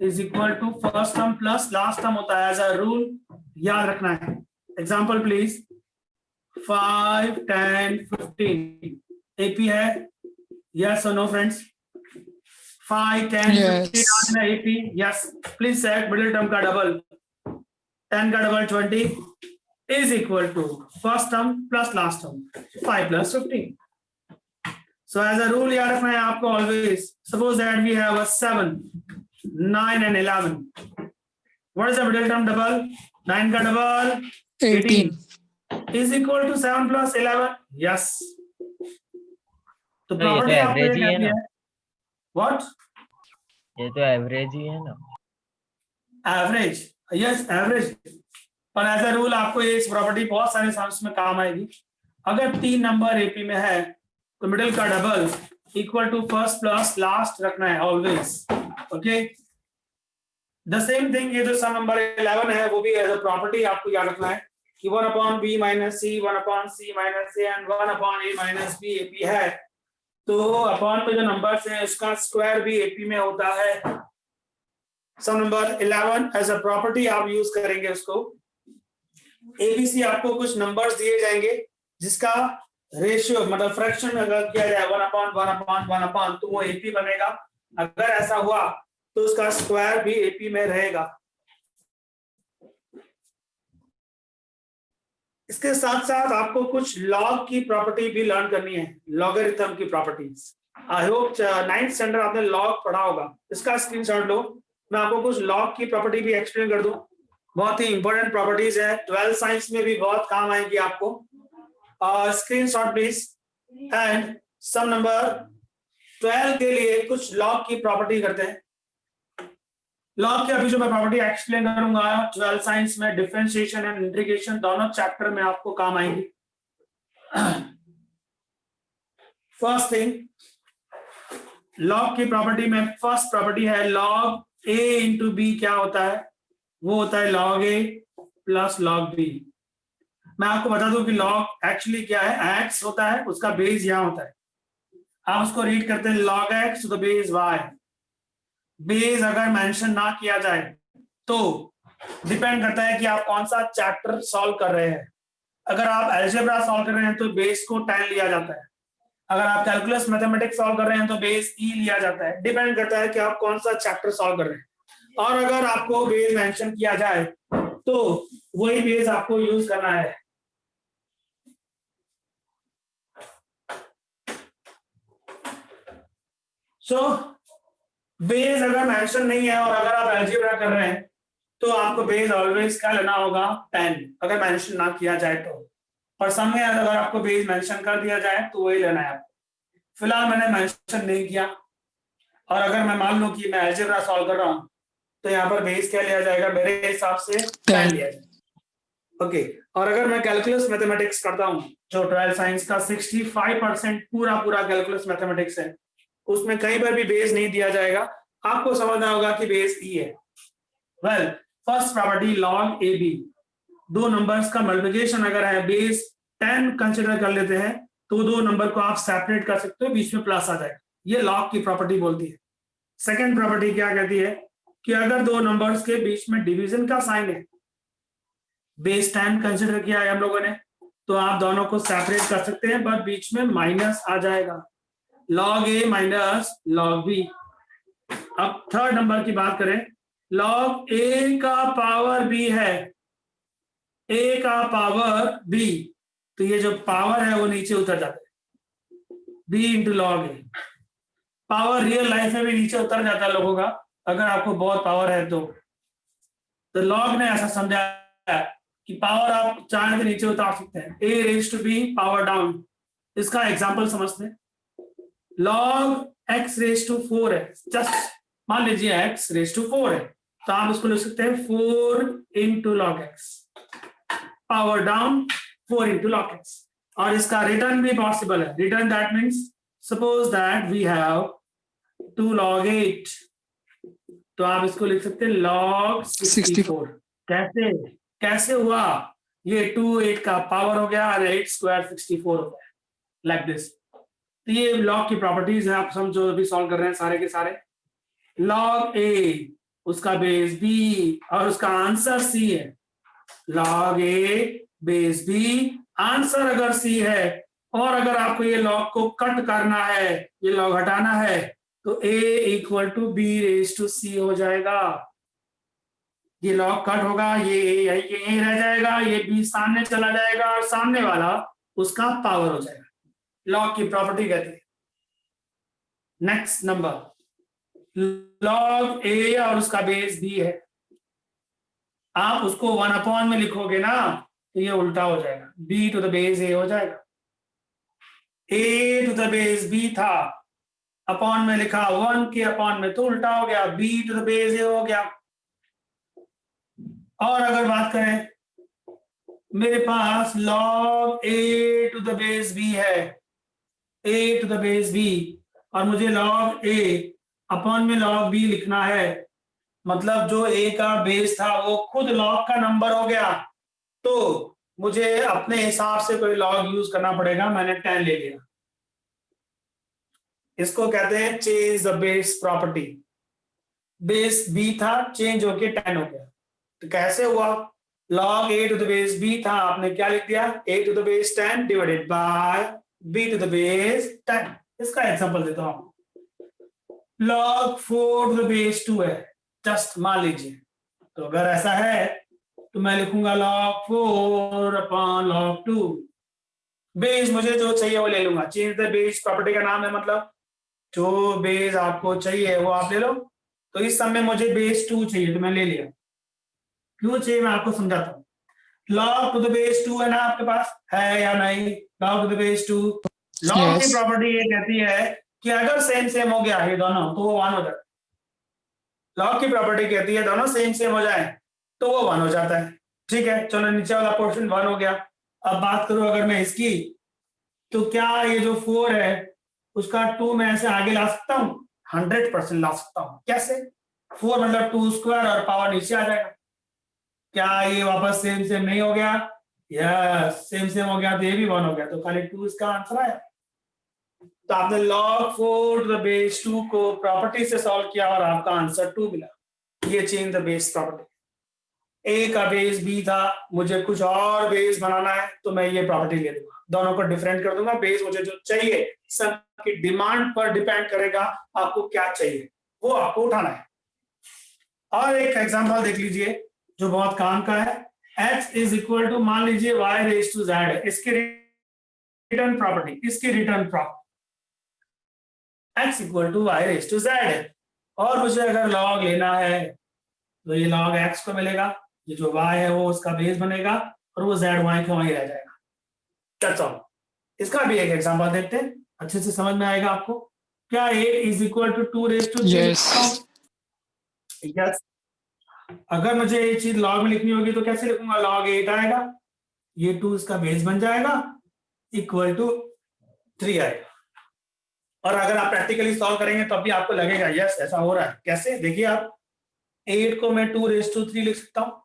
is equal to first term plus last term होता है। एज अ रूल याद रखना है। एग्जांपल प्लीज, 5, 10, 15 एपी है, यस और no friends? 5, 10, 15 Yes. Are in AP, yes. Please set middle term का डबल 10 का double 20 is equal to first term plus last term 5 plus 15. So as a rule याद रखना है आपको always. Suppose that we have a 7, 9 and 11. What is the middle term double? 9 का double 18. is equal to 7 plus 11. Yes. तो तो ये तो property आपको ये एवरेज ही है कहती ना? है what? ये तो एवरेज ही है ना? Average. Yes, average. पर एज अ रूल आपको ये प्रॉपर्टी बहुत सारे सम्स में काम आएगी। अगर 3 नंबर एपी में है तो मिडिल का double equal to first plus last रखना है always. Okay, the same thing ये जो सम नंबर 11 है वो भी एज अ प्रॉपर्टी आपको याद रखना है कि 1 upon B minus C, 1 upon C minus A and 1 upon A minus B AP है। तो अपॉन पे जो नंबर्स हैं उसका स्क्वायर भी एपी में होता है। सम नंबर 11 एज अ प्रॉपर्टी आप यूज करेंगे उसको। एबीसी आपको कुछ नंबर्स दिए जाएंगे जिसका रेशियो मतलब फ्रैक्शन अगर किया जाए 1 अपॉन 1 अपॉन 1 अपॉन तो वो एपी बनेगा। अगर ऐसा हुआ तो उसका स्क्वायर भी एपी में रहेगा। इसके साथ साथ आपको कुछ लॉग की प्रॉपर्टी भी लर्न करनी है, लॉगरिथम की properties. I hope 9th standard आपने लॉग पढ़ा होगा, इसका स्क्रीनशॉट लो। मैं आपको कुछ लॉग की प्रॉपर्टी भी एक्सप्लेन कर दूं। बहुत ही इंपॉर्टेंट प्रॉपर्टीज है, 12th साइंस में भी बहुत काम आएगी आपको। Screenshot please. And sum number 12 के लिए कुछ लॉग की प्रॉपर्टी करते हैं। लॉग की अभी जो मैं प्रॉपर्टी एक्सप्लेन करूंगा 12th साइंस में डिफरेंशिएशन एंड इंटीग्रेशन दोनों चैप्टर में आपको काम आएंगी। फर्स्ट थिंग, लॉग की प्रॉपर्टी में फर्स्ट प्रॉपर्टी है लॉग ए इंटू बी क्या होता है? वो होता है log a plus log b। मैं आपको बता दूं कि log एक्चुअली क्या है, x होता है, उसका बेस यहाँ होता है। आप उसको रीड करते हैं log x to the base y। Base अगर मेंशन ना किया जाए तो डिपेंड करता है कि आप कौन सा चैप्टर सॉल्व कर रहे हैं। अगर आप अलजेब्रा सॉल्व कर रहे हैं तो बेस को 10 लिया जाता है। अगर आप कैलकुलस मैथमेटिक्स सॉल्व कर रहे हैं तो बेस e लिया जाता है। डिपेंड करता है कि आप कौन सा चैप्टर सॉल्व कर रहे हैं। और अगर आपको बेस मेंशन किया जाए तो वही बेस आपको यूज करना है। सो बेस अगर मेंशन नहीं है और अगर आप अलजेब्रा कर रहे हैं तो आपको बेस ऑलवेज क्या लेना होगा 10, अगर मेंशन ना किया जाए तो, और समय अगर आपको बेस मेंशन कर दिया जाए तो वही लेना है आपको। फिलहाल मैंने मेंशन नहीं किया, और अगर मैं मान लूं कि मैं अलजेब्रा सॉल्व कर रहा हूं तो यहाँ पर बेस क्या लिया जाएगा, मेरे हिसाब से 10 लिया जाएगा। ओके, और अगर मैं कैलकुलस मैथमेटिक्स करता हूँ, जो 12 साइंस का 65% पूरा कैलकुलस मैथमेटिक्स है, उसमें कहीं पर भी बेस नहीं दिया जाएगा, आपको समझना होगा कि बेस ई है। Well, first property log A B, दो नंबर्स का मल्टीप्लिकेशन अगर है, बेस 10 कंसिडर कर लेते हैं तो दो नंबर को आप सेपरेट कर सकते हो, बीच में प्लस आ जाएगा, ये लॉग की प्रॉपर्टी बोलती है। सेकंड प्रॉपर्टी क्या कहती है कि अगर दो नंबर्स के बीच में डिवीजन का साइन है, बेस 10 कंसिडर किया है हम लोगों ने, तो आप दोनों को सेपरेट कर सकते हैं, बट बीच में माइनस आ जाएगा, लॉग ए माइनस लॉग बी। अब थर्ड नंबर की बात करें, लॉग ए का पावर बी है, ए का पावर बी, तो ये जो पावर है वो नीचे उतर जाता है, बी इंटू लॉग ए। पावर रियल लाइफ में भी नीचे उतर जाता है लोगों का, अगर आपको बहुत पावर है तो लॉग ने ऐसा समझाया कि पावर आप चाहे तो नीचे उतार सकते हैं, A raise to B power down. इसका एग्जांपल समझते हैं, लॉग एक्स रेज टू 4 है, जस्ट मान लीजिए एक्स रेज टू 4 है, तो आप इसको लिख सकते हैं 4 into log x, power down 4 into log x. और इसका रिटर्न भी पॉसिबल है, return that means suppose that we have 2 log 8, तो आप इसको लिख सकते हैं log 64। कैसे कैसे हुआ, ये 2 8 का पावर हो गया और 8 स्क्वायर 64 हो गया, लाइक दिस। तो ये लॉग की प्रॉपर्टीज है, आप समझो अभी सॉल्व कर रहे हैं सारे के सारे। लॉग ए, उसका बेस बी, और उसका आंसर सी है, लॉग ए बेस बी, आंसर अगर सी है, और अगर आपको ये लॉग को कट करना है, ये लॉग हटाना है, तो a equal to B raise to C हो जाएगा। ये लॉग कट होगा, ये यही रह जाएगा, ये b सामने चला जाएगा और सामने वाला उसका पावर हो जाएगा, लॉग की प्रॉपर्टी कहती है। नेक्स्ट नंबर, लॉग a और उसका बेस b है, आप उसको 1 में लिखोगे ना तो ये उल्टा हो जाएगा, b to the base a हो जाएगा, a to the base b था, अपॉन में लिखा 1 के अपॉन में, तो उल्टा हो गया, b to the base a हो गया। और अगर बात करें, मेरे पास log a to the base b है, a to the base b, और मुझे log a अपॉन में log b लिखना है, मतलब जो a का बेस था वो खुद log का नंबर हो गया, तो मुझे अपने हिसाब से कोई log यूज करना पड़ेगा, मैंने 10 ले लिया। इसको कहते हैं change the base property, base b था चेंज होके 10 हो गया, तो कैसे हुआ, log a to the base b था, आपने क्या लिख दिया, a to the base 10 divided by b to the base 10। इसका एग्जांपल देता हूं, log 4 टू द बेस 2 है, जस्ट मान लीजिए, तो अगर ऐसा है तो मैं लिखूंगा log 4 अपॉन log 2, बेस मुझे जो चाहिए वो ले लूंगा, चेंज द बेस प्रॉपर्टी का नाम है, मतलब जो बेस आपको चाहिए वो आप ले लो। तो इस समय मुझे बेस 2 चाहिए तो मैं ले लिया, क्यों चाहिए मैं आपको समझाता हूँ। log टू द बेस 2 है ना आपके पास, है या नहीं, log to the base 2, log की प्रॉपर्टी ये कहती है कि अगर सेम सेम हो गया ये दोनों तो वो 1 हो जाता है, log की प्रॉपर्टी कहती है दोनों सेम सेम हो जाए तो वो 1 हो जाता है। ठीक है, चलो नीचे वाला पोर्शन 1 हो गया। अब बात करूं अगर मैं इसकी, तो क्या ये जो 4 है उसका 2 मैं ऐसे आगे ला सकता हूँ, 100% ला सकता हूँ। कैसे, 4 मतलब 2 स्क्वायर और पावर नीचे आ जाएगा, क्या ये वापस सेम सेम नहीं हो गया, यस सेम सेम हो गया, तो ये भी 1 हो गया, तो खाली 2 इसका आंसर आया। तो आपने log 4 टू द बेस 2 को प्रॉपर्टी से सॉल्व किया और आपका आंसर 2 मिला, ये change the base property. a का बेस b था, मुझे कुछ और बेस बनाना है तो मैं ये प्रॉपर्टी ले लूंगा, दोनों को डिफरेंट कर दूंगा, बेस मुझे जो चाहिए सबकी डिमांड पर डिपेंड करेगा, आपको क्या चाहिए वो आपको उठाना है। और एक एग्जांपल देख लीजिए जो बहुत काम का है, x इज इक्वल टू मान लीजिए y रेज टू z है, इसकी रिटर्न प्रॉपर्टी, इसकी return property x equal to y raise to z है, और मुझे अगर log लेना है तो ये log x को मिलेगा, ये जो y है वो उसका बेस बनेगा और वो z y का वहीं रह जाएगा। That's all. इसका भी एक एग्जांपल देखते हैं, अच्छे से समझ में आएगा आपको। क्या 8 is equal to 2 raise to 3? Yes. Yes. अगर मुझे ये चीज लॉग में लिखनी होगी तो कैसे लिखूंगा? log 8 आएगा, ये 2 इसका बेस बन जाएगा, इक्वल टू 3 आएगा। और अगर आप प्रैक्टिकली सॉल्व करेंगे तब भी आपको लगेगा यस ऐसा हो रहा है। कैसे? देखिए आप 8 को मैं 2 रेज टू 3 लिख सकता हूँ,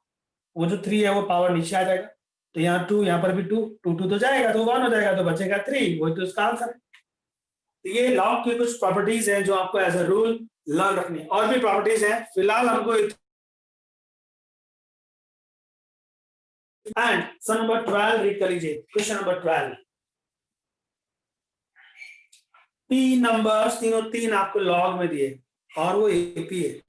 वो जो 3 है वो पावर नीचे आ जाएगा, तो यहाँ 2, यहाँ पर भी 2, 2 तो जाएगा तो 1 हो जाएगा, तो बचेगा 3, वही तो इसका आंसर है। तो ये लॉग की कुछ प्रॉपर्टीज हैं जो आपको एज अ रूल लर्न रखनी है। और भी प्रॉपर्टीज हैं, फिलहाल हमको एंड सम नंबर 12 रीड कर लीजिए। क्वेश्चन नंबर 12, 3 नंबर्स, तीनों 3 आपको लॉग में दिए और वो एपी है।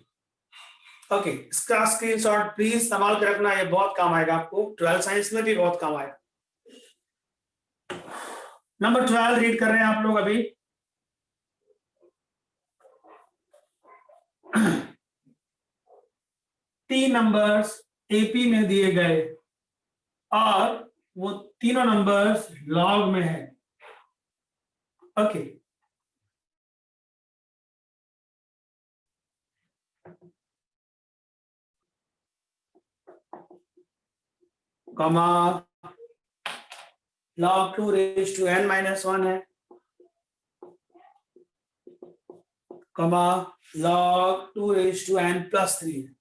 ओके, इसका स्क्रीनशॉट प्लीज संभाल के रखना, ये बहुत काम आएगा आपको, 12 साइंस में भी बहुत काम आएगा। नंबर 12 रीड कर रहे हैं आप लोग अभी। तीन नंबर्स एपी में दिए गए और वो तीनों नंबर्स लॉग में है। Okay, comma log 2 raise to n minus 1 है, comma log 2 raise to n plus 3 है।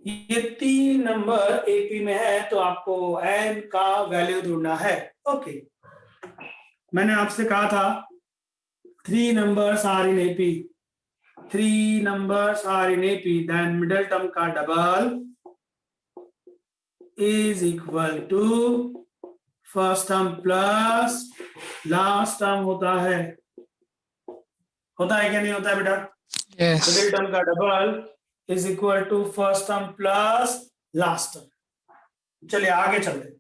ये 3 नंबर एपी में है तो आपको n का वैल्यू ढूंढना है। ओके, मैंने आपसे कहा था 3 numbers are in AP, 3 numbers are in AP, then middle term का double is equal to first term plus last term होता है क्या नहीं होता है बेटा? Yes. मिडिल टर्म का double is equal to first term plus last term। चलिए आगे चलते हैं।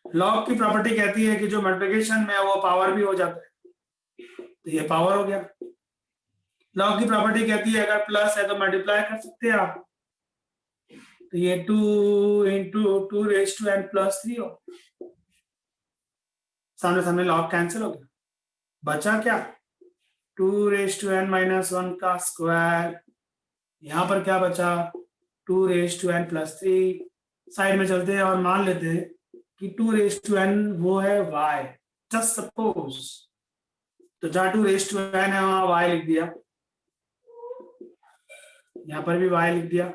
लॉग की प्रॉपर्टी कहती है कि जो मल्टीप्लिकेशन में है वो पावर भी हो जाता है, तो ये पावर हो गया। लॉग की प्रॉपर्टी कहती है अगर प्लस है तो मल्टीप्लाई कर सकते हैं आप, तो ये 2 into 2 raise to n plus 3 हो, सामने सामने लॉग कैंसिल हो गया, बचा क्या? 2 रेज टू n माइनस 1 का स्क्वायर, यहाँ पर क्या बचा? 2 raise to n plus 3। Side में चलते हैं और मान लेते हैं कि 2 रेज टू n वो है y, जस्ट सपोज, तो जहाँ 2 रेज टू n है वहां y लिख दिया, यहाँ पर भी y लिख दिया।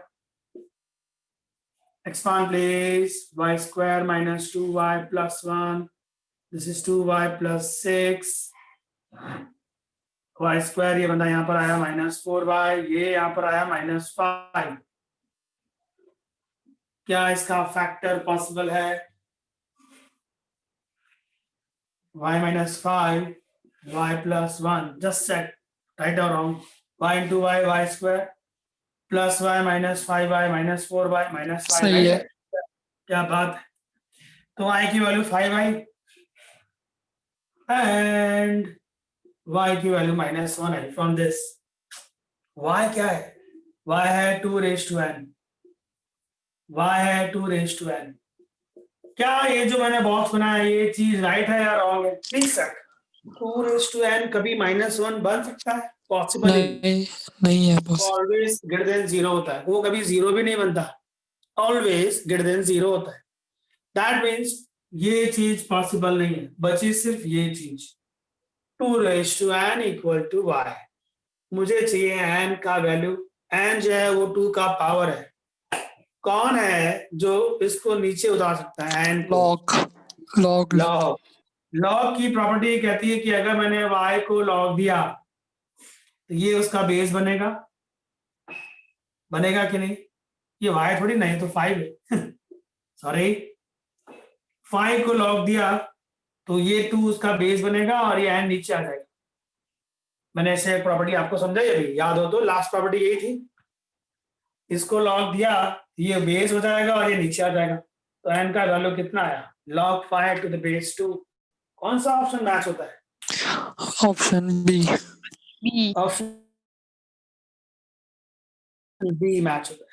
Expand please, y square minus 2y plus 1, this is 2y plus 6, y square ये बंदा यहाँ पर आया माइनस 4y, ये यहाँ पर आया माइनस 5। क्या इसका फैक्टर पॉसिबल है? y minus 5, y plus 1, just check right और wrong. y into y square plus y minus 5y minus 4y minus 5, सही है। क्या बात है। तो y की वैल्यू 5y एंड y की वैल्यू माइनस 1 है। फ्रॉम दिस y क्या है? y है 2 रेज टू n, y है 2 रेज टू n। क्या ये जो मैंने बॉक्स बनाया ये चीज राइट है या रॉन्ग है? Please sir, 2 raise to n कभी माइनस 1 बन सकता है? पॉसिबल नहीं है बॉस। ऑलवेज ग्रेटर देन 0 होता है, वो कभी 0 भी नहीं बनता, ऑलवेज ग्रेटर देन 0 होता है। दैट मीन्स ये चीज पॉसिबल नहीं है, बची सिर्फ ये चीज 2 raise to n equal to y। मुझे चाहिए n का वैल्यू, n जो है वो 2 का पावर है। कौन है जो इसको नीचे उतार सकता है? n को। लॉग की प्रॉपर्टी कहती है कि अगर मैंने y को लॉग दिया तो ये उसका बेस बनेगा कि नहीं? ये y थोड़ी नहीं, तो 5 है सॉरी, 5 को लॉग दिया तो ये 2 उसका बेस बनेगा और ये n नीचे आ जाएगा। मैंने ऐसे प्रॉपर्टी आपको समझाई अभी, याद हो तो लास्ट प्रॉपर्टी यही थी। इसको लॉग दिया, ये बेस हो जाएगा और ये नीचे आ जाएगा, तो n का वैल्यू कितना आया? log 5 to the base 2। कौन सा ऑप्शन मैच होता है? Option B. B. Option B match होता है।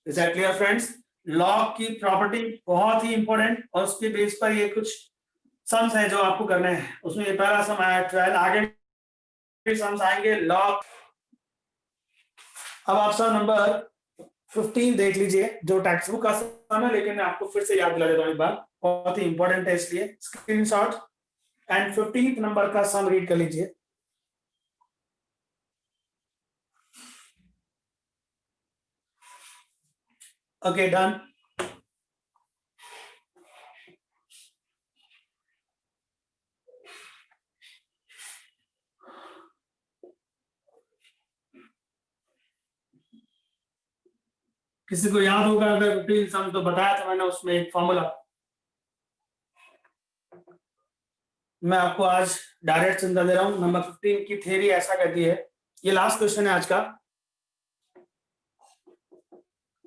Is that clear friends? Log की प्रॉपर्टी बहुत ही इंपॉर्टेंट, और उसके बेस पर ये कुछ सम्स हैं जो आपको करने हैं। उसमें ये पहला सम आया 12, आगे भी सम्स आएंगे लॉग। अब आप सम नंबर 15 देख लीजिए, जो टेक्स्ट बुक का सम है, लेकिन मैं आपको फिर से याद दिला देता हूँ एक बार, बहुत ही इंपॉर्टेंट है, इसलिए स्क्रीनशॉट एंड 15 नंबर का सम रीड कर लीजिए। Okay done. किसी को याद होगा अगर 15 सम, तो बताया था मैंने उसमें एक फॉर्मूला। मैं आपको आज डायरेक्ट समझा दे रहा हूं। नंबर 15 की थ्योरी ऐसा कहती है, ये लास्ट क्वेश्चन है आज का।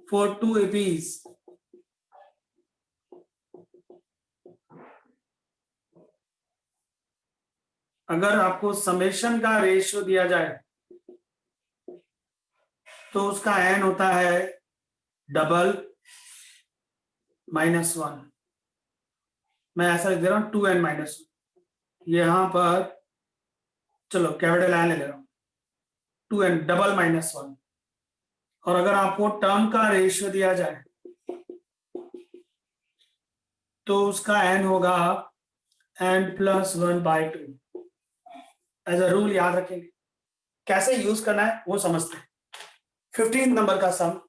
फॉर 2 एपीज अगर आपको समेशन का रेशियो दिया जाए तो उसका एन होता है डबल -1। मैं ऐसा लिख दे रहा हूं 2n-1। यहां पर चलो कैपिटल एन ले रहा हूं, 2n डबल -1। और अगर आपको टर्म का रेशियो दिया जाए तो उसका एन होगा n+1/2। एज अ रूल याद रखेंगे, कैसे यूज करना है वो समझते हैं। 15 नंबर का सम,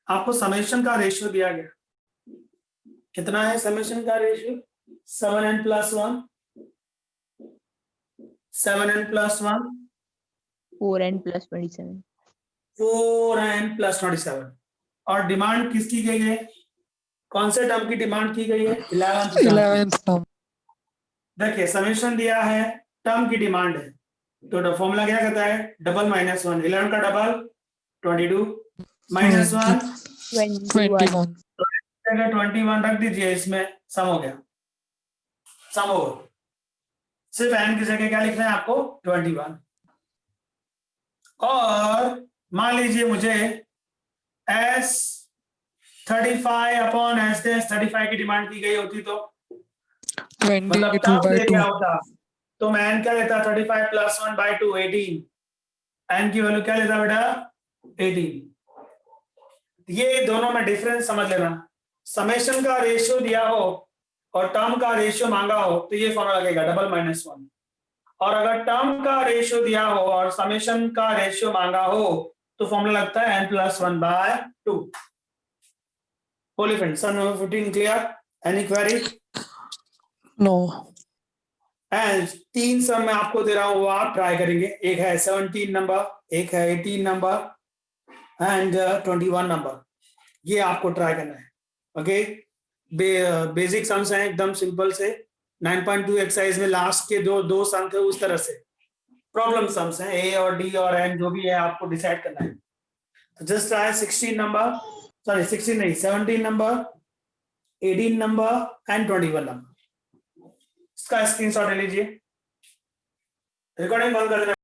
आपको समेशन का रेशियो दिया गया, कितना है समेशन का ratio? 7n+1, 7n+1, 4n+27। 4n+27। और डिमांड किसकी गई है? कौन से टर्म की डिमांड की गई है? 11th term. 11th term. देखिए समेशन दिया है, टर्म की डिमांड है, तो फॉर्मूला क्या कहता है? डबल -1, 11 का डबल 22, -1 21। अगर 21 रख दीजिए, इसमें सम हो गया, सम ओवर। सिर्फ एन की जगह क्या लिखना है आपको? 21। और मान लीजिए मुझे S 35/S-35 की डिमांड की गई होती, तो मतलब टर्म दे दिया 22/2। होता, तो मैं एन क्या लेता? 35 + 1/2, 18। एन की वैल्यू क्या लेता बेटा? 18। ये दोनों में डिफरेंस समझ लेना। समेशन का रेशियो दिया हो और टर्म का रेशियो मांगा हो तो ये फॉर्मूला लगेगा डबल -1। और अगर टर्म का रेशियो दिया हो और समेशन का रेशियो मांगा हो तो फॉर्मूला लगता है n+1/2। होली friends, sum number 15 clear? Any query? No. And 3 sum मैं आपको दे रहा हूं, वो आप ट्राई करेंगे। एक है 17 नंबर, एक है 18 नंबर एंड 21 नंबर। ये आपको ट्राई करना है। ओके, बेसिक सम्स हैं एकदम सिंपल से। 9.2 एक्सरसाइज में लास्ट के दो सम थे उस तरह से। प्रॉब्लम सम्स हैं, ए और डी और एन जो भी है आपको डिसाइड करना है। तो जस्ट ट्राई 16 नंबर, सॉरी 16 नहीं, 17 नंबर, 18 नंबर एंड 21 नंबर। इसका स्क्रीनशॉट ले लीजिए, रिकॉर्डिंग बंद कर देना।